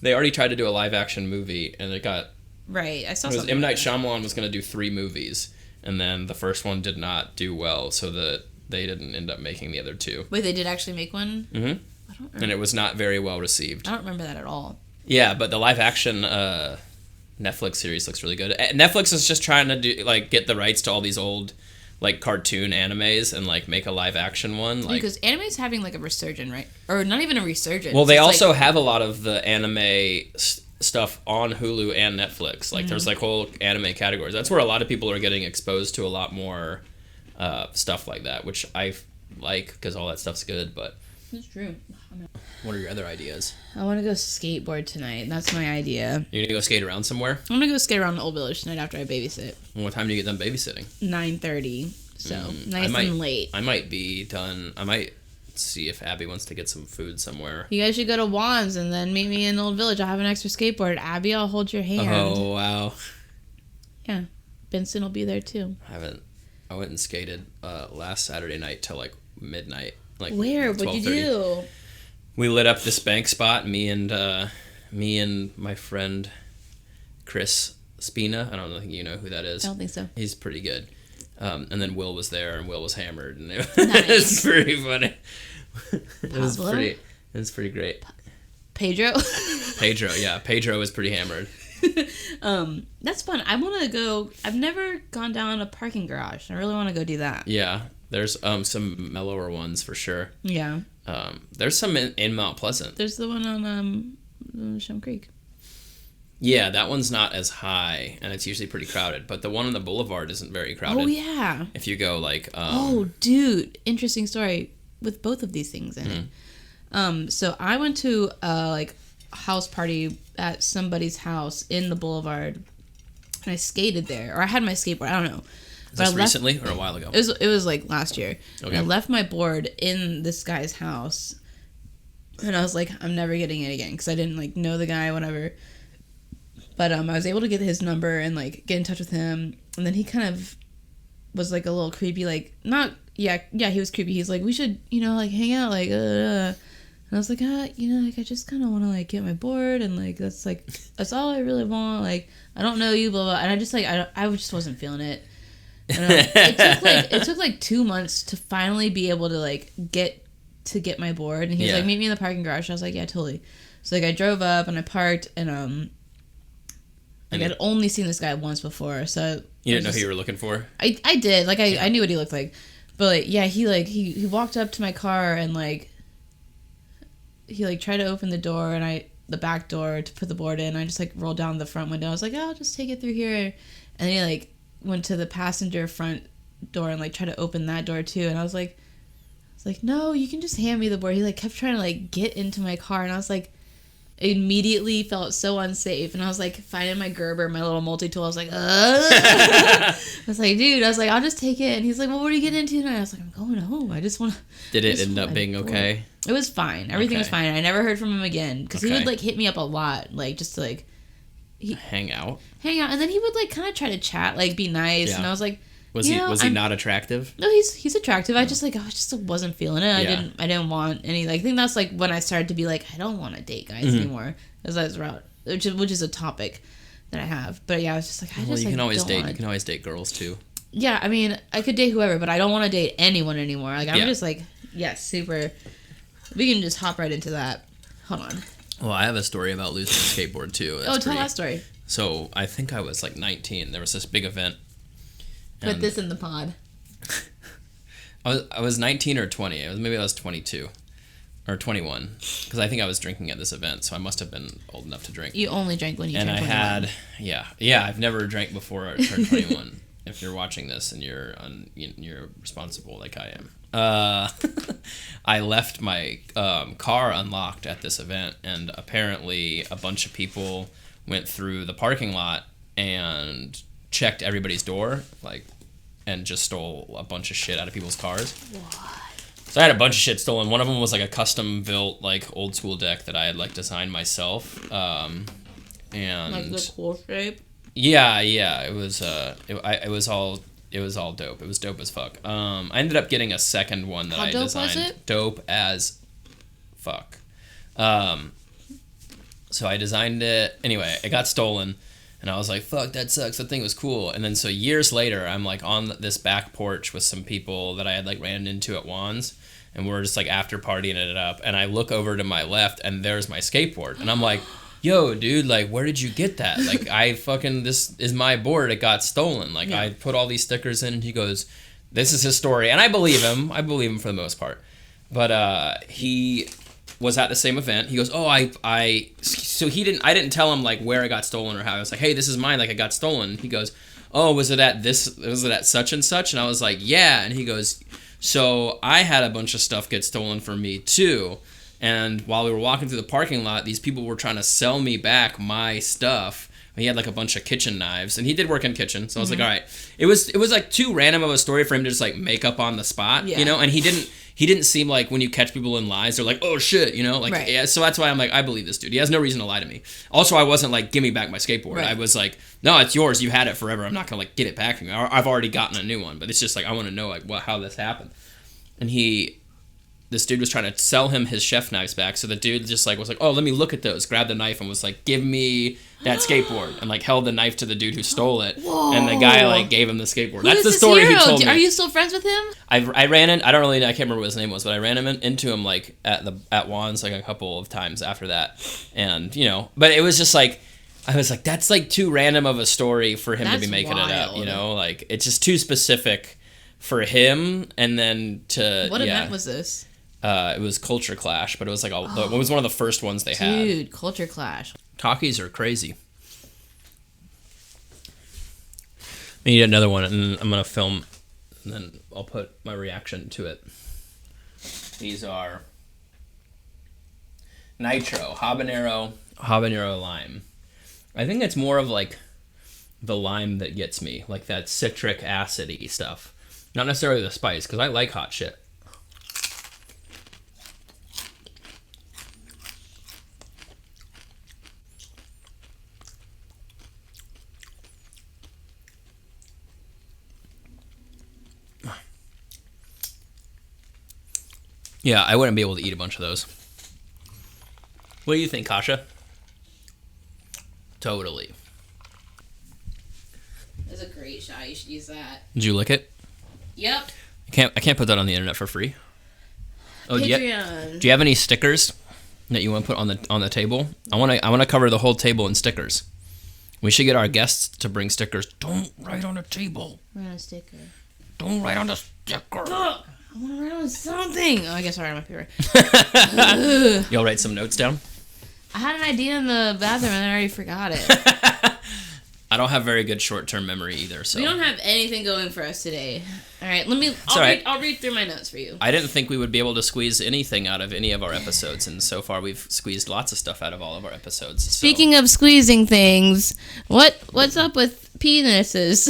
They already tried to do a live-action movie, and it got... Right, I saw something. M. Night Shyamalan was going to do 3 movies. And then the first one did not do well, so that they didn't end up making the other 2. Wait, they did actually make one? Mm-hmm. I don't remember. And it was not very well received. I don't remember that at all. Yeah, but the live action Netflix series looks really good. Netflix is just trying to get the rights to all these old like cartoon animes and like make a live action one. Like, because anime is having like a resurgence, right? Or not even a resurgence. Well, they also have a lot of the anime stuff on Hulu and Netflix. Like there's like whole anime categories. That's where a lot of people are getting exposed to a lot more stuff like that, which I like because all that stuff's good. But that's true. What are your other ideas? I want to go skateboard tonight. That's my idea. You're gonna go skate around somewhere? I'm gonna go skate around the Old Village tonight after I babysit. Well, what time do you get done babysitting? 9:30. So nice and late. I might be done. I might see if Abby wants to get some food somewhere. You guys should go to Juan's and then meet me in Old Village. I'll have an extra skateboard. Abby, I'll hold your hand. Oh, wow. Yeah. Vincent will be there too. I went and skated last Saturday night till like midnight. Like where? What'd you do? We lit up this bank spot. Me and my friend Chris Spina. I don't think you know who that is. I don't think so. He's pretty good. And then Will was there, and Will was hammered, and it Nice. was pretty funny. It was Pablo? pretty great. Pedro? Pedro was pretty hammered. That's fun. I want to go. I've never gone down a parking garage. I really want to go do that. Yeah, there's some mellower ones for sure. Yeah. There's some in Mount Pleasant. There's the one on Shum Creek. Yeah, that one's not as high, and it's usually pretty crowded. But the one on the boulevard isn't very crowded. Oh, yeah. If you go, like... oh, dude. Interesting story with both of these things in it. So I went to a house party at somebody's house in the boulevard, and I skated there. Or I had my skateboard. I don't know. Is this recently or a while ago? It was like last year. Okay. And I left my board in this guy's house, and I was like, I'm never getting it again, because I didn't know the guy, whatever. But I was able to get his number and get in touch with him, and then he kind of was a little creepy, he was creepy. He's like, we should hang out, and I was like, I just kind of want to get my board, and that's all I really want. I don't know you, blah blah. And I just I just wasn't feeling it. And it took 2 months to finally be able to get my board, and he was like, meet me in the parking garage. And I was like, yeah, totally. So I drove up and I parked, and I'd only seen this guy once before, so you didn't know who you were looking for? I did. I knew what he looked like. But he walked up to my car, and he tried to open the door, and the back door to put the board in. I just rolled down the front window. I was like, oh, I'll just take it through here. And then he went to the passenger front door and tried to open that door too. And I was like, no, you can just hand me the board. He kept trying to get into my car, and I was immediately felt so unsafe, and I was finding my Gerber, my little multi-tool. I was I was dude, I'll just take it. And he's like, well, what are you getting into tonight? I was I'm going home. I just want to. Did it end up being okay? It was fine. Everything was fine. I never heard from him again, because he would hit me up a lot, just to hang out, and then he would kind of try to chat, be nice, and I was was he not attractive? No, he's attractive. I just I just wasn't feeling it. I didn't want any. I think that's when I started to be I don't want to date guys anymore. As I was around, which is a topic that I have. But yeah, I was just you can always date. You can always date girls too. Yeah, I mean, I could date whoever, but I don't want to date anyone anymore. I'm just super. We can just hop right into that. Hold on. Well, I have a story about losing a skateboard too. Tell that story. So I think I was 19. There was this big event. Put this in the pod. I was 19 or 20. Maybe I was 22 or 21, because I think I was drinking at this event, so I must have been old enough to drink. You only drank when you turned 21. And I had, I've never drank before I turned 21. If you're watching this and you're responsible like I am. I left my car unlocked at this event, and apparently a bunch of people went through the parking lot and checked everybody's door, and just stole a bunch of shit out of people's cars. What? So I had a bunch of shit stolen. One of them was a custom built old school deck that I had designed myself. And the cool shape. Yeah, it was it was all dope. It was dope as fuck. I ended up getting a second one that I designed. How dope was it? Dope as fuck. So I designed it. Anyway, it got stolen. And I was like, fuck, that sucks. That thing was cool. And then so years later, I'm on this back porch with some people that I had ran into at Juan's. And we're just after partying it up. And I look over to my left, and there's my skateboard. And I'm like, yo, dude, where did you get that? This is my board. It got stolen. I put all these stickers in. And he goes, this is his story. And I believe him. I believe him for the most part. But he was at the same event. He goes, oh, I didn't tell him where it got stolen or how. I was like, hey, this is mine, it got stolen. He goes, oh, was it at such and such? And I was like, yeah. And he goes, so I had a bunch of stuff get stolen from me too. And while we were walking through the parking lot, these people were trying to sell me back my stuff. He had a bunch of kitchen knives, and he did work in kitchen. So I was like, all right. It was too random of a story for him to just make up on the spot, and he he didn't seem like when you catch people in lies, they're like, oh shit, you know, like, Right. yeah. So that's why I'm like, I believe this dude. He has no reason to lie to me. Also, I wasn't like, give me back my skateboard. Right. I was like, no, it's yours. You've had it forever. I'm not gonna like get it back from you. I've already gotten a new one, but it's just like I want to know like how this happened. And this dude was trying to sell him his chef knives back. So the dude just like was like, oh, let me look at those. Grabbed the knife and was like, give me that skateboard. And like held the knife to the dude who stole it. Whoa. And the guy like gave him the skateboard. Who That's is the this story hero? he told me. Are you still friends with him? I ran in. I can't remember what his name was, but I ran into him like at Juan's like a couple of times after that. And you know, but it was just like, I was like, that's like too random of a story for him to be making it up. You know, like it's just too specific for him. And then What event was this? It was Culture Clash, but it was like it was one of the first ones they had. Dude, Culture Clash. Takis are crazy. I need another one, and I'm gonna film, and then I'll put my reaction to it. These are nitro, habanero lime. I think it's more of like the lime that gets me, like that citric acidy stuff, not necessarily the spice, because I like hot shit. Yeah, I wouldn't be able to eat a bunch of those. What do you think, Kasia? Totally. That's a great shot. You should use that. Did you lick it? Yep. I can't put that on the internet for free. Oh, Patreon. Do you have any stickers that you want to put on the table? I want to cover the whole table in stickers. We should get our guests to bring stickers. Don't write on the table. Write on a sticker. Don't write on the sticker. Look, I want to write on something. Oh, I guess I'll write on my paper. You'll write some notes down? I had an idea in the bathroom and I already forgot it. I don't have very good short-term memory either, so. We don't have anything going for us today. All right, I'll read through my notes for you. I didn't think we would be able to squeeze anything out of any of our episodes, and so far we've squeezed lots of stuff out of all of our episodes. So. Speaking of squeezing things, what's up with penises?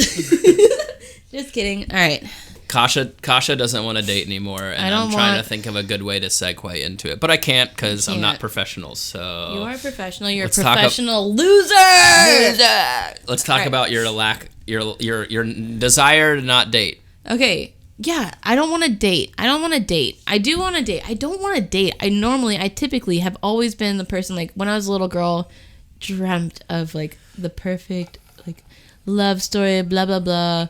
Just kidding. All right. Kasia doesn't want to date anymore, and I'm trying to think of a good way to segue into it, but I can't because I'm not professional. So you are professional. You're a professional loser. Let's talk about your desire to not date. Okay. Yeah, I don't want to date. I do want to date. I don't want to date. I typically have always been the person, like, when I was a little girl, dreamt of, like, the perfect, like, love story, blah, blah, blah.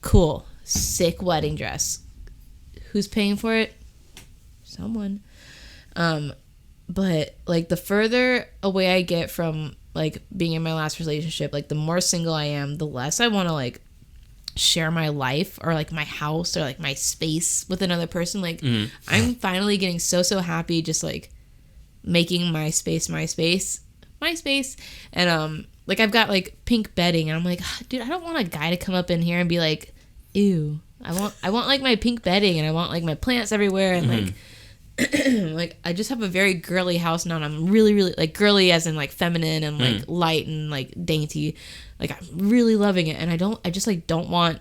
Cool. Sick wedding dress. Who's paying for it? Someone. But, like, the further away I get from, like, being in my last relationship, like, the more single I am, the less I want to, like, share my life or like my house or like my space with another person. Like I'm finally getting so happy just like making my space and like I've got like pink bedding and I'm like, dude, I don't want a guy to come up in here and be like, ew. I want like my pink bedding and I want like my plants everywhere and like like I just have a very girly house now and I'm really like girly as in like feminine and like light and like dainty. Like I'm really loving it and I just like don't want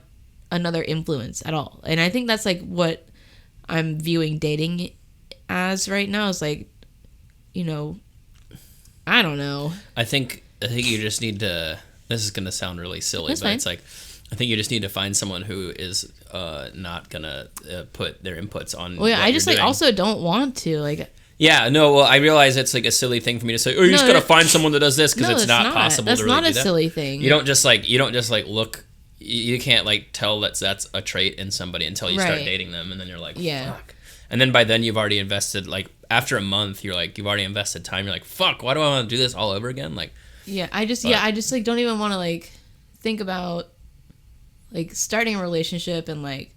another influence at all. And I think that's like what I'm viewing dating as right now is like, you know, I don't know. I think you just need to, this is going to sound really silly, That's but fine. It's like, I think you just need to find someone who is not going to put their inputs on. Well, yeah, what I just you're like doing. also don't want to like. Yeah, no, well, I realize it's like a silly thing for me to say, oh, you just got to find someone that does this because it's not possible that's to really not do a that. silly thing. You don't just like look, you can't like tell that's a trait in somebody until you start dating them and then you're like, fuck. And then by then you've already invested, like after a month, you're like, you've already invested time. You're like, fuck, why do I want to do this all over again? Like, I just like don't even want to like think about like starting a relationship and like,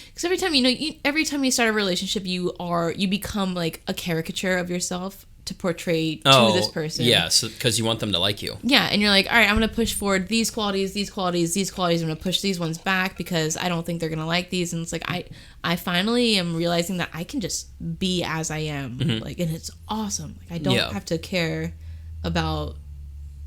because every time you start a relationship, you become like a caricature of yourself to portray to this person. Yeah, so because you want them to like you. Yeah, and you're like, all right, I'm gonna push forward these qualities. I'm gonna push these ones back because I don't think they're gonna like these. And it's like I finally am realizing that I can just be as I am, like, and it's awesome. Like I don't have to care about.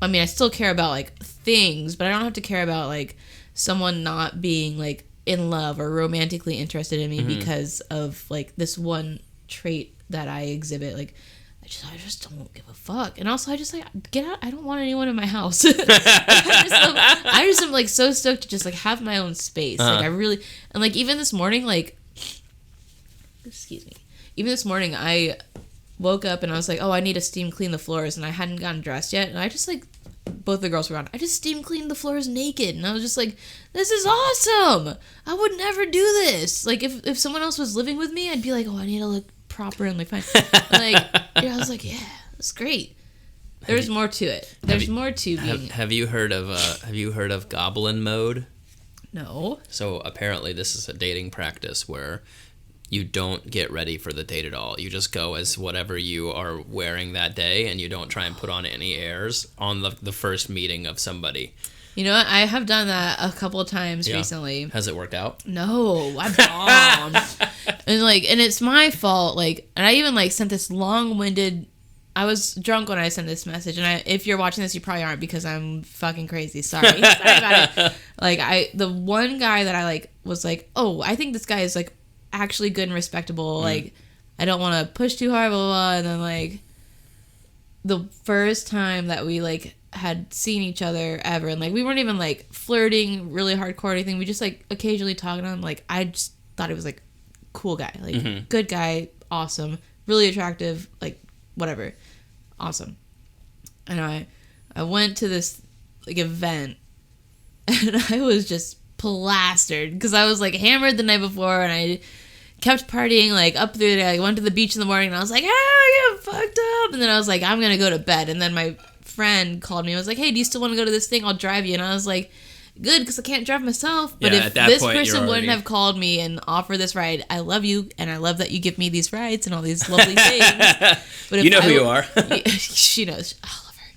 I mean, I still care about like things, but I don't have to care about like someone not being like in love or romantically interested in me because of like this one trait that I exhibit. Like I just don't give a fuck. And also I just like get out. I don't want anyone in my house. I just am like so stoked to just like have my own space. Like I really, and like even this morning, like excuse me, even this morning I woke up and I was like, oh, I need to steam clean the floors, and I hadn't gotten dressed yet, and I just like, both the girls were on, I just steam cleaned the floors naked, and I was just like, this is awesome. I would never do this. Like if someone else was living with me, I'd be like, oh, I need to look proper and like fine. Like I was like, yeah, that's great. There's more to it. There's more to being. Have you heard of Goblin Mode? No. So apparently this is a dating practice where you don't get ready for the date at all. You just go as whatever you are wearing that day, and you don't try and put on any airs on the first meeting of somebody. You know what? I have done that a couple of times recently. Has it worked out? No, I bombed. and it's my fault. Like, and I even like sent this long-winded. I was drunk when I sent this message, and if you're watching this, you probably aren't because I'm fucking crazy. Sorry about it. Like the one guy that I like was like, oh, I think this guy is like actually good and respectable. Like, I don't want to push too hard, blah, blah, blah. And then like the first time that we like had seen each other ever, and like we weren't even like flirting really hardcore or anything, we just like occasionally talking on, like I just thought it was like cool guy, like good guy, awesome, really attractive, like whatever, awesome. And I went to this like event, and I was just plastered because I was like hammered the night before, and I kept partying like up through the day. I went to the beach in the morning, and I was like, I get fucked up, and then I was like, I'm gonna go to bed. And then my friend called me and was like, hey, do you still want to go to this thing? I'll drive you. And I was like, good, because I can't drive myself. But if this person wouldn't have called me and offered this ride, I love you, and I love that you give me these rides and all these lovely things. But if you know who you are. She knows. I love her.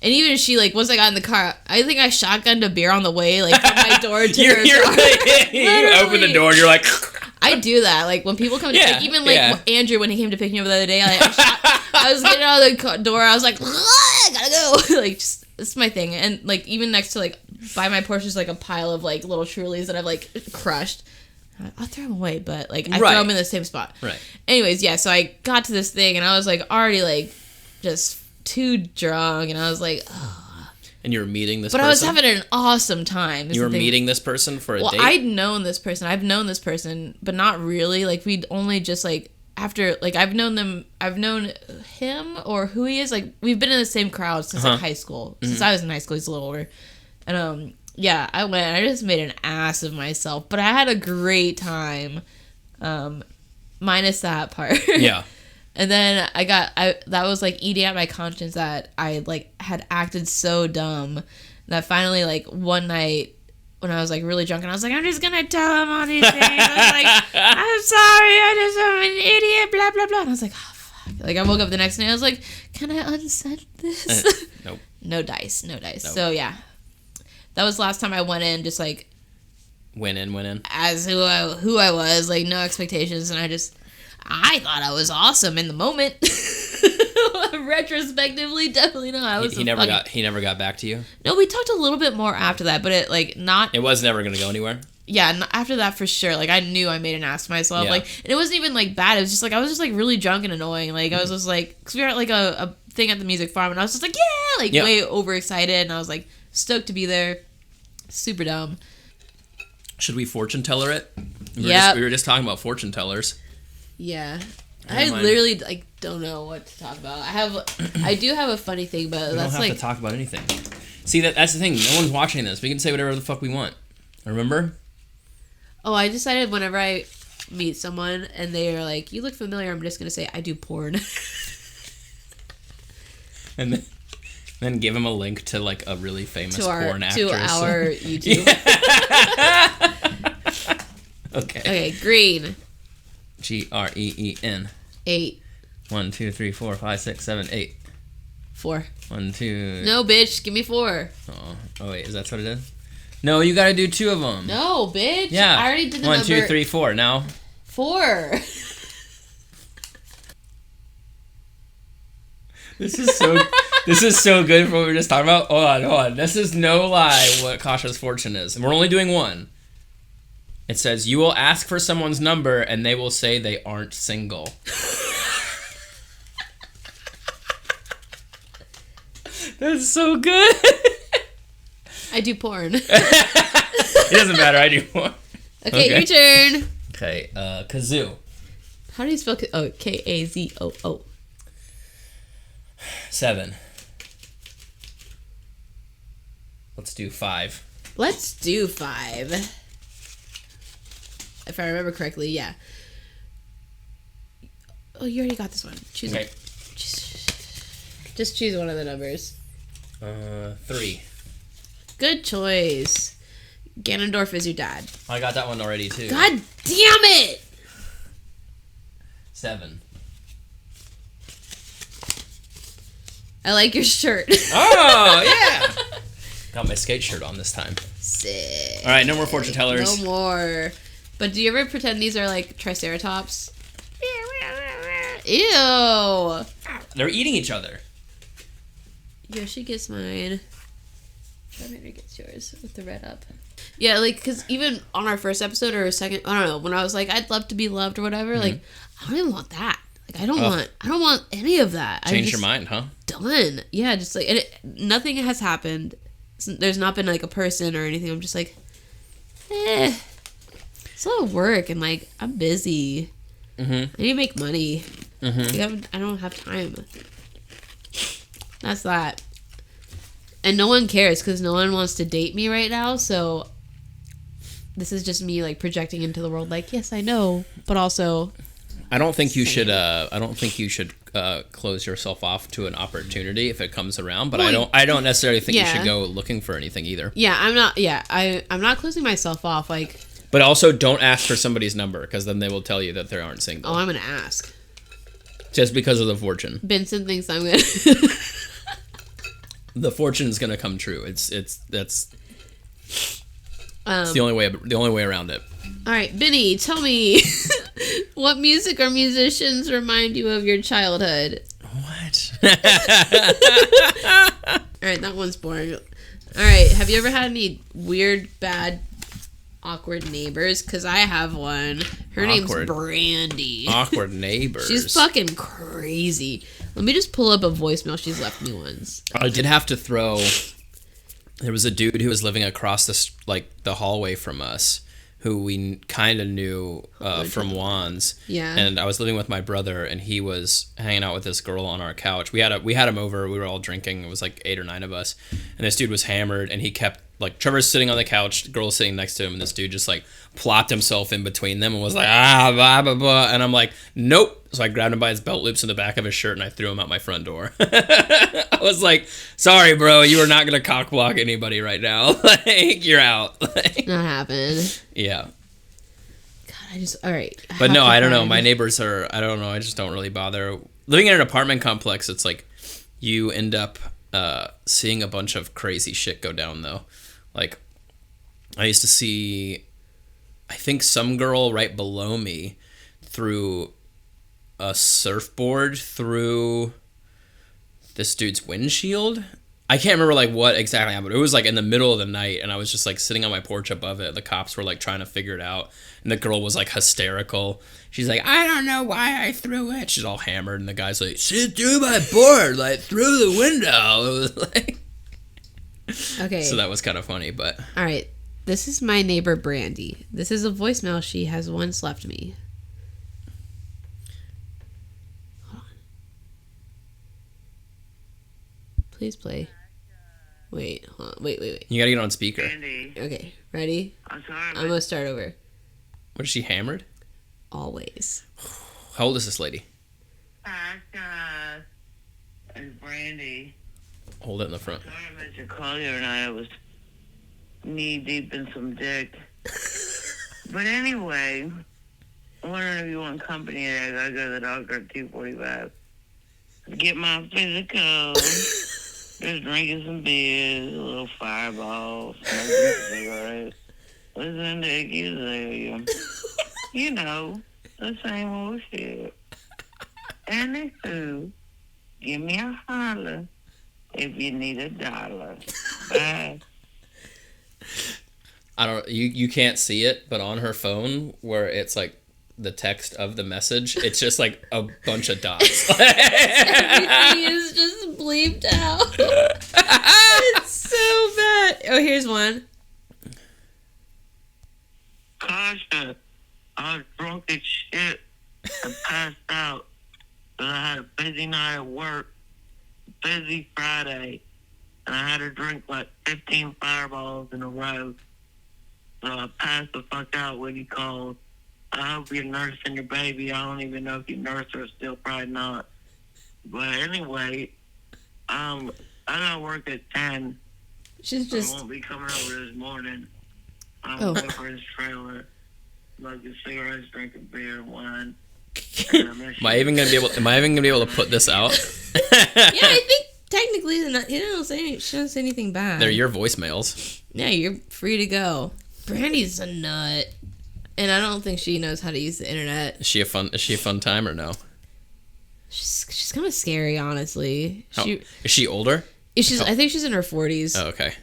And even she, like, once I got in the car, I think I shotgunned a beer on the way, like, from my door to her car. You open the door and you're like... I do that. Like, when people come to like, even, like, Andrew, when he came to pick me up the other day, I was getting out of the door, I was like, I gotta go. Like, just, it's my thing. And, like, even next to, like, by my Porsche is, like, a pile of, like, little Trulies that I've, like, crushed. I'll throw them away, but, like, I throw them in the same spot. Right. Anyways, yeah, so I got to this thing, and I was, like, already, like, just too drunk, and I was like, ugh. And you were meeting this person? But I was having an awesome time. You were meeting this person for a date? Well, I'd known this person. I've known this person, but not really. Like, we'd only just, like, after, like, I've known him or who he is. Like, we've been in the same crowd since, like, high school. Since I was in high school, he's a little older. And, yeah, I went. I just made an ass of myself. But I had a great time, minus that part. Yeah. And then that was, like, eating at my conscience that I, like, had acted so dumb that finally, like, one night when I was, like, really drunk, and I was like, I'm just gonna tell him all these things. I was like, I'm sorry, I'm an idiot, blah, blah, blah. And I was like, oh, fuck. Like, I woke up the next day, I was like, can I unsend this? Nope. No dice. Nope. So, yeah. That was the last time I went in, just, like... Went in. As who I was, like, no expectations, and I thought I was awesome in the moment. Retrospectively, definitely not. He never got back to you? No, we talked a little bit more after that, but it was never going to go anywhere? Yeah, after that for sure. Like, I knew I made an ass of myself. Yeah. Like, and it wasn't even, like, bad. It was just, like, I was just, like, really drunk and annoying. Like, I was just, like, because we were at, like, a thing at the music farm, and I was just, like, yeah! Like, way overexcited, and I was, like, stoked to be there. Super dumb. Should we fortune teller it? We were just talking about fortune tellers. Yeah. I literally, like, don't know what to talk about. I do have a funny thing, but we that's, don't have to talk about anything. See, that's the thing. No one's watching this. We can say whatever the fuck we want. Remember? Oh, I decided whenever I meet someone and they are like, you look familiar, I'm just going to say, I do porn. And then give them a link to, like, a really famous porn actress. To our YouTube. Okay, green. Green. 8. 1, 2, 3, 4, 5, 6, 7, 8. 4. 1, 2. No, bitch, give me 4. Oh wait, is that what it is? No, you gotta do 2 of them. No, bitch. Yeah. I already did the 1, number. 2, 3, 4. Now. 4. This is so good for what we were just talking about. Hold on. This is no lie what Kasia's fortune is. And we're only doing 1. It says, you will ask for someone's number and they will say they aren't single. That's so good. I do porn. It doesn't matter. I do porn. Okay, your turn. Okay, kazoo. How do you spell Kazoo? 7. Let's do 5. Let's do 5. If I remember correctly, yeah. Oh, you already got this one. Choose Okay. Just choose one of the numbers. 3. Good choice. Ganondorf is your dad. I got that one already too. God damn it! 7. I like your shirt. Oh, yeah. Got my skate shirt on this time. Sick. All right, no more fortune tellers. No more. But do you ever pretend these are like Triceratops? Ew. They're eating each other. Yoshi gets mine. Charmander gets yours with the red up. Yeah, like, because even on our first episode or second, I don't know, when I was like, I'd love to be loved or whatever, like, I don't even want that. Like, I don't want any of that. Change your mind, huh? Done. Yeah, just like, nothing has happened. There's not been like a person or anything. I'm just like, it's a lot of work and like, I'm busy. I need to make money. Like, I don't have time. That's that. And no one cares because no one wants to date me right now. So this is just me like projecting into the world. Like, yes, I know, but also, I don't think you should. Close yourself off to an opportunity if it comes around. But I don't necessarily think you should go looking for anything either. Yeah, I'm not. Yeah, I'm not closing myself off. Like, but also don't ask for somebody's number because then they will tell you that they aren't single. Oh, I'm gonna ask. Just because of the fortune. Vincent thinks I'm gonna. The fortune's gonna come true. It's the only way around it. All right, Benny, tell me, what music or musicians remind you of your childhood? What? All right, that one's boring. All right, have you ever had any weird, bad, awkward neighbors? Because I have one. Her name's Brandy. Awkward neighbors. She's fucking crazy. Let me just pull up a voicemail she's left me once. I did have to throw. There was a dude who was living across the hallway from us, who we kind of knew from Juan's. Yeah. And I was living with my brother, and he was hanging out with this girl on our couch. We had him over. We were all drinking. It was like 8 or 9 of us, and this dude was hammered, and he kept like Trevor's sitting on the couch, the girl sitting next to him, and this dude just like plopped himself in between them and was like blah blah blah, and I'm like nope. So I grabbed him by his belt loops in the back of his shirt and I threw him out my front door. I was like, sorry, bro, you are not going to cock block anybody right now. Like, you're out. Like, not happened. Yeah. God, all right. But no, I don't know. My neighbors are, I don't know. I just don't really bother. Living in an apartment complex, it's like you end up seeing a bunch of crazy shit go down, though. Like, I used to see, I think some girl right below me threw a surfboard through this dude's windshield. I can't remember like what exactly happened. It was like in the middle of the night, and I was just like sitting on my porch above it. The cops were like trying to figure it out, and the girl was like hysterical. She's like, I don't know why I threw it. She's all hammered, and the guy's like, she threw my board like through the window. It was like, okay. So that was kind of funny, but all right. This is my neighbor Brandy. This is a voicemail she has once left me. Please play. Wait, hold on. Wait. You gotta get on speaker. Andy, Okay, ready? I'm sorry. I'm gonna start over. What, is she hammered? Always. How old is this lady? Casia and Brandy. Hold it in the front. Sorry I missed your call the other night. I was knee deep in some dick. But anyway, I'm wondering if you want company. I gotta go to the doctor at 2:45. Get my physical. Just drinking some beers, a little fireball, smoking cigarettes, listening to Casia. You know, the same old shit. Anywho, give me a holler if you need $1. Bye. I don't. You can't see it, but on her phone, where it's like the text of the message, it's just like a bunch of dots. Everything is just bleeped out. It's so bad. Oh, here's one. Casia, I was drunk as shit and passed out. But I had a busy night at work, busy Friday, and I had to drink like 15 fireballs in a row. So I passed the fuck out when you called. I hope you're nursing your baby. I don't even know if you nurse her still, probably not. But anyway, I gotta work at 10. She's just. I won't be coming over this morning. I'm going for his trailer, smoking cigarettes, drinking beer and wine. Am I even gonna be able to put this out? Yeah, I think technically she doesn't say anything bad. They're your voicemails. Yeah, you're free to go. Brandy's a nut, and I don't think she knows how to use the internet. Is she a fun time or no? She's kind of scary, honestly. Is she older? I think she's in her 40s. Oh, okay.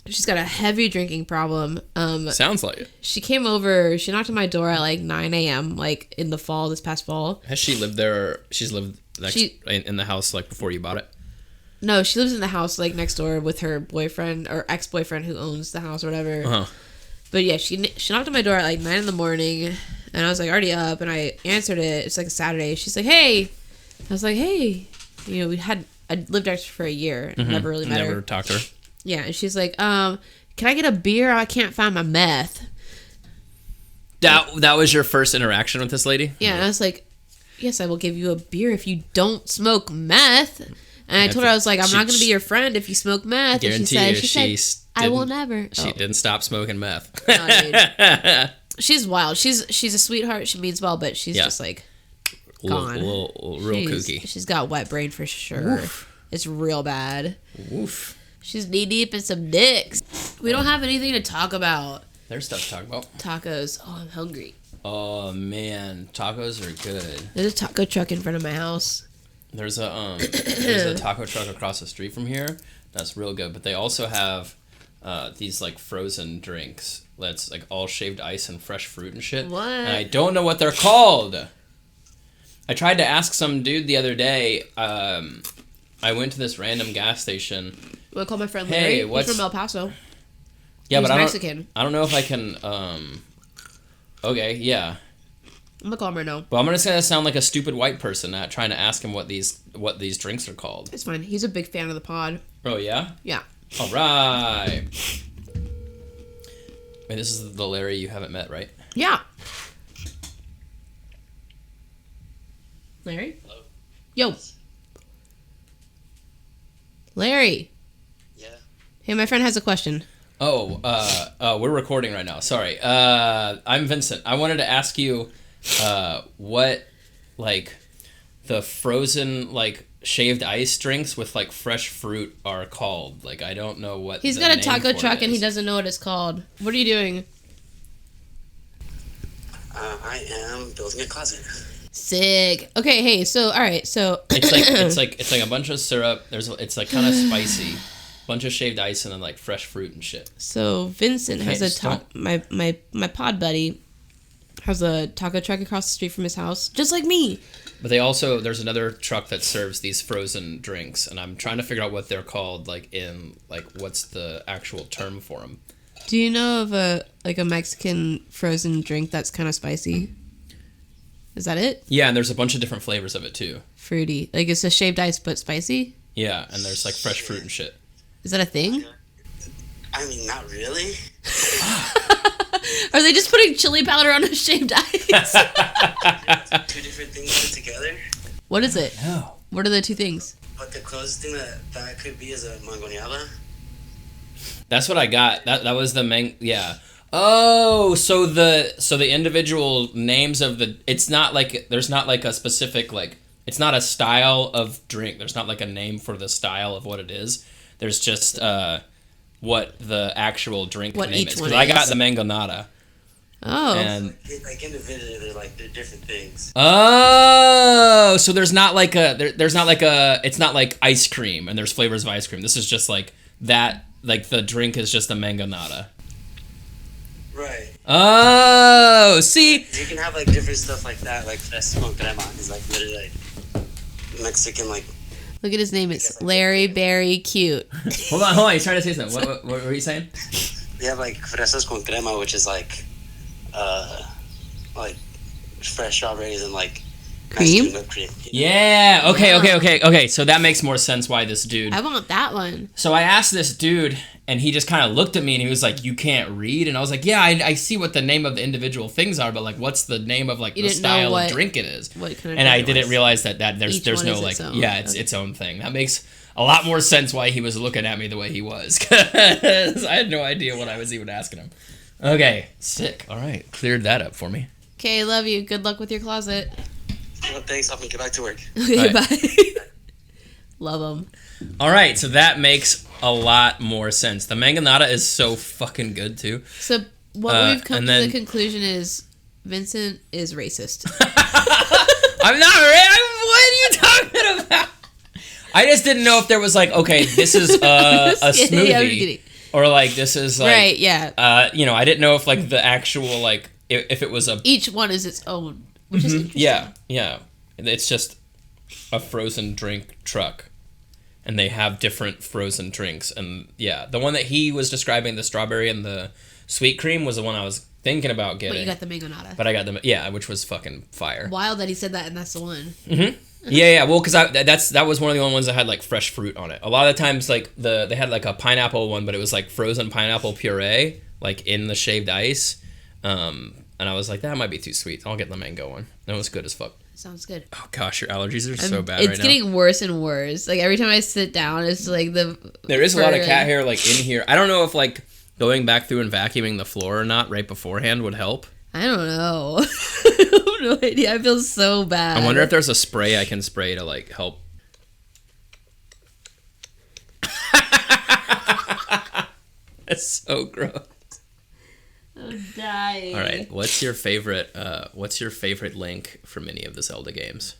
She's got a heavy drinking problem. Sounds like it. She came over. She knocked on my door at like 9 a.m. like in the fall, this past fall. Has she lived there? She's lived in the house like before you bought it? No, she lives in the house like next door with her boyfriend or ex-boyfriend who owns the house or whatever. Uh-huh. But yeah, she knocked on my door at like 9 in the morning, and I was like already up, and I answered it. It's like a Saturday. She's like, "Hey," I was like, "Hey," I lived actually for a year, and never really met her. Never talked to her. Yeah, and she's like, "Can I get a beer? I can't find my meth." That was your first interaction with this lady? Yeah, and I was like, "Yes, I will give you a beer if you don't smoke meth." And I told her, I was like, "I'm not going to be your friend if you smoke meth." And she said, "I will never." She didn't stop smoking meth. No, dude. She's wild. She's a sweetheart. She means well, but she's just like gone. Real kooky. She's got wet brain for sure. Oof. It's real bad. Oof. She's knee deep in some dicks. We don't have anything to talk about. There's stuff to talk about. Tacos. Oh, I'm hungry. Oh man, tacos are good. There's a taco truck in front of my house. There's a taco truck across the street from here that's real good, but they also have these like frozen drinks that's like all shaved ice and fresh fruit and shit. What? And I don't know what they're called. I tried to ask some dude the other day. I went to this random gas station. Well, I called my friend Larry. He's from El Paso. Yeah, He's but Mexican. I don't know if I can. Okay, yeah. I'm gonna call him right now. But I'm gonna sound like a stupid white person trying to ask him what these drinks are called. It's fine. He's a big fan of the pod. Oh yeah? Yeah. All right. Wait, this is the Larry you haven't met, right? Yeah. Larry? Hello? Yo. Larry. Yeah. Hey, my friend has a question. Oh, we're recording right now. Sorry. I'm Vincent. I wanted to ask you what, like, the frozen, like, shaved ice drinks with, like, fresh fruit are called. Like, I don't know what He's got a taco truck and he doesn't know what it's called. What are you doing? I am building a closet. Sick. Okay, hey, so, alright, so... it's like a bunch of syrup. It's, like, kind of spicy. Bunch of shaved ice and then, like, fresh fruit and shit. So, Vincent has my pod buddy has a taco truck across the street from his house, just like me. But there's another truck that serves these frozen drinks, and I'm trying to figure out what they're called, like, what's the actual term for them. Do you know of a Mexican frozen drink that's kind of spicy? Is that it? Yeah, and there's a bunch of different flavors of it, too. Fruity. Like, it's a shaved ice, but spicy? Yeah, and there's, like, fresh fruit and shit. Is that a thing? I mean, not really. Are they just putting chili powder on a shaved ice? Two different things put together. What is it? No. What are the two things? But the closest thing that could be is a Mangonada. That's what I got. That was the yeah. Oh, so the individual names of there's not like a specific, like, it's not a style of drink. There's not like a name for the style of what it is. There's just what the actual drink what name each is. One Because I got is. the Mangonada. Oh. And Like individually, they're different things. oh, so there's not like it's not like ice cream and there's flavors of ice cream. This is just like that. Like the drink is just a Mangonada. Right. Oh, see? You can have like different stuff like that, like fresas con crema is like literally like Mexican like. Look at his name. It's Larry Berry Cute. Hold on. He's trying to say something. What were you saying? They have like fresas con crema, which is like fresh strawberries and like Cream? nice whipped cream. Yeah. Okay. So that makes more sense why this dude. I want that one. So I asked this dude, and he just kind of looked at me, and he was like, "You can't read," and I was like, "Yeah, I see what the name of the individual things are, but like, what's the name of like the style of drink it is?" What kind of and I drink it didn't was. realize that there's Each one no is like its own. it's Okay. its own thing. That makes a lot more sense why he was looking at me the way he was, because I had no idea what I was even asking him. Okay, sick. All right, cleared that up for me. Okay, love you. Good luck with your closet. Well, thanks. I'll get back to work. Okay, Right. bye. Love them. All right, so that makes a lot more sense. The Mangonada is so fucking good too. So what we've come and to then- the conclusion is Vincent is racist. I'm not right. What are you talking about? I just didn't know if there was like, okay, this is a Just kidding, I'm just smoothie, kidding. or like this is like, Right, yeah. I didn't know if like the actual like if it was a Each one is its own, which is interesting. yeah, it's just a frozen drink truck, and they have different frozen drinks, and yeah, the one that he was describing, the strawberry and the sweet cream, was the one I was thinking about getting. But you got the Mangonada. But I got them, which was fucking fire. Wild that he said that, and that's the one. Yeah. Well, because that was one of the only ones that had like fresh fruit on it. A lot of the times, like they had like a pineapple one, but it was like frozen pineapple puree, like in the shaved ice. And I was like, that might be too sweet. I'll get the mango one. That was good as fuck. Sounds good. Oh gosh, your allergies are so bad It's right now. getting worse and worse. Like every time I sit down, it's like There is a lot of fur, cat hair like in here. I don't know if like going back through and vacuuming the floor or not right beforehand would help. I don't know. I have no idea. I feel so bad. I wonder if there's a spray I can spray to like help. That's so gross. I'm dying. All right, what's your favorite link from any of the Zelda games?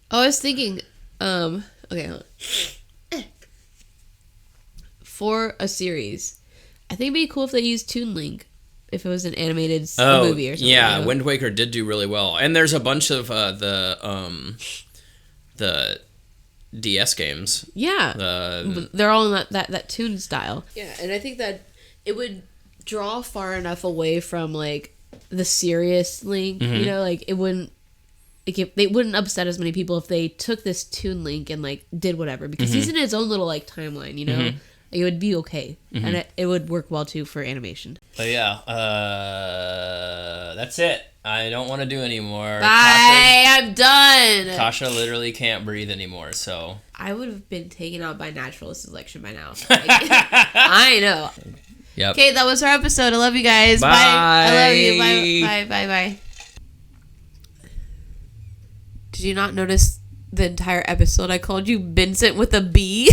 Oh, I was thinking, okay, hold on. For a series, I think it'd be cool if they used Toon Link, if it was an animated movie or something. Yeah, you know? Wind Waker did do really well, and there's a bunch of the DS games. Yeah, they're all in that Toon style. Yeah, and I think that it would draw far enough away from like the serious Link. Mm-hmm. You know, like it wouldn't. They wouldn't upset as many people if they took this Toon Link and like did whatever, because he's in his own little like timeline. You know, like, it would be okay, and it would work well too for animation. But yeah, that's it. I don't want to do anymore. Bye. I'm done. Kasha literally can't breathe anymore, so. I would have been taken out by natural selection by now. Like, I know. Yep. Okay, that was our episode. I love you guys. Bye. I love you. Bye. Bye. Did you not notice the entire episode I called you Vincent with a B?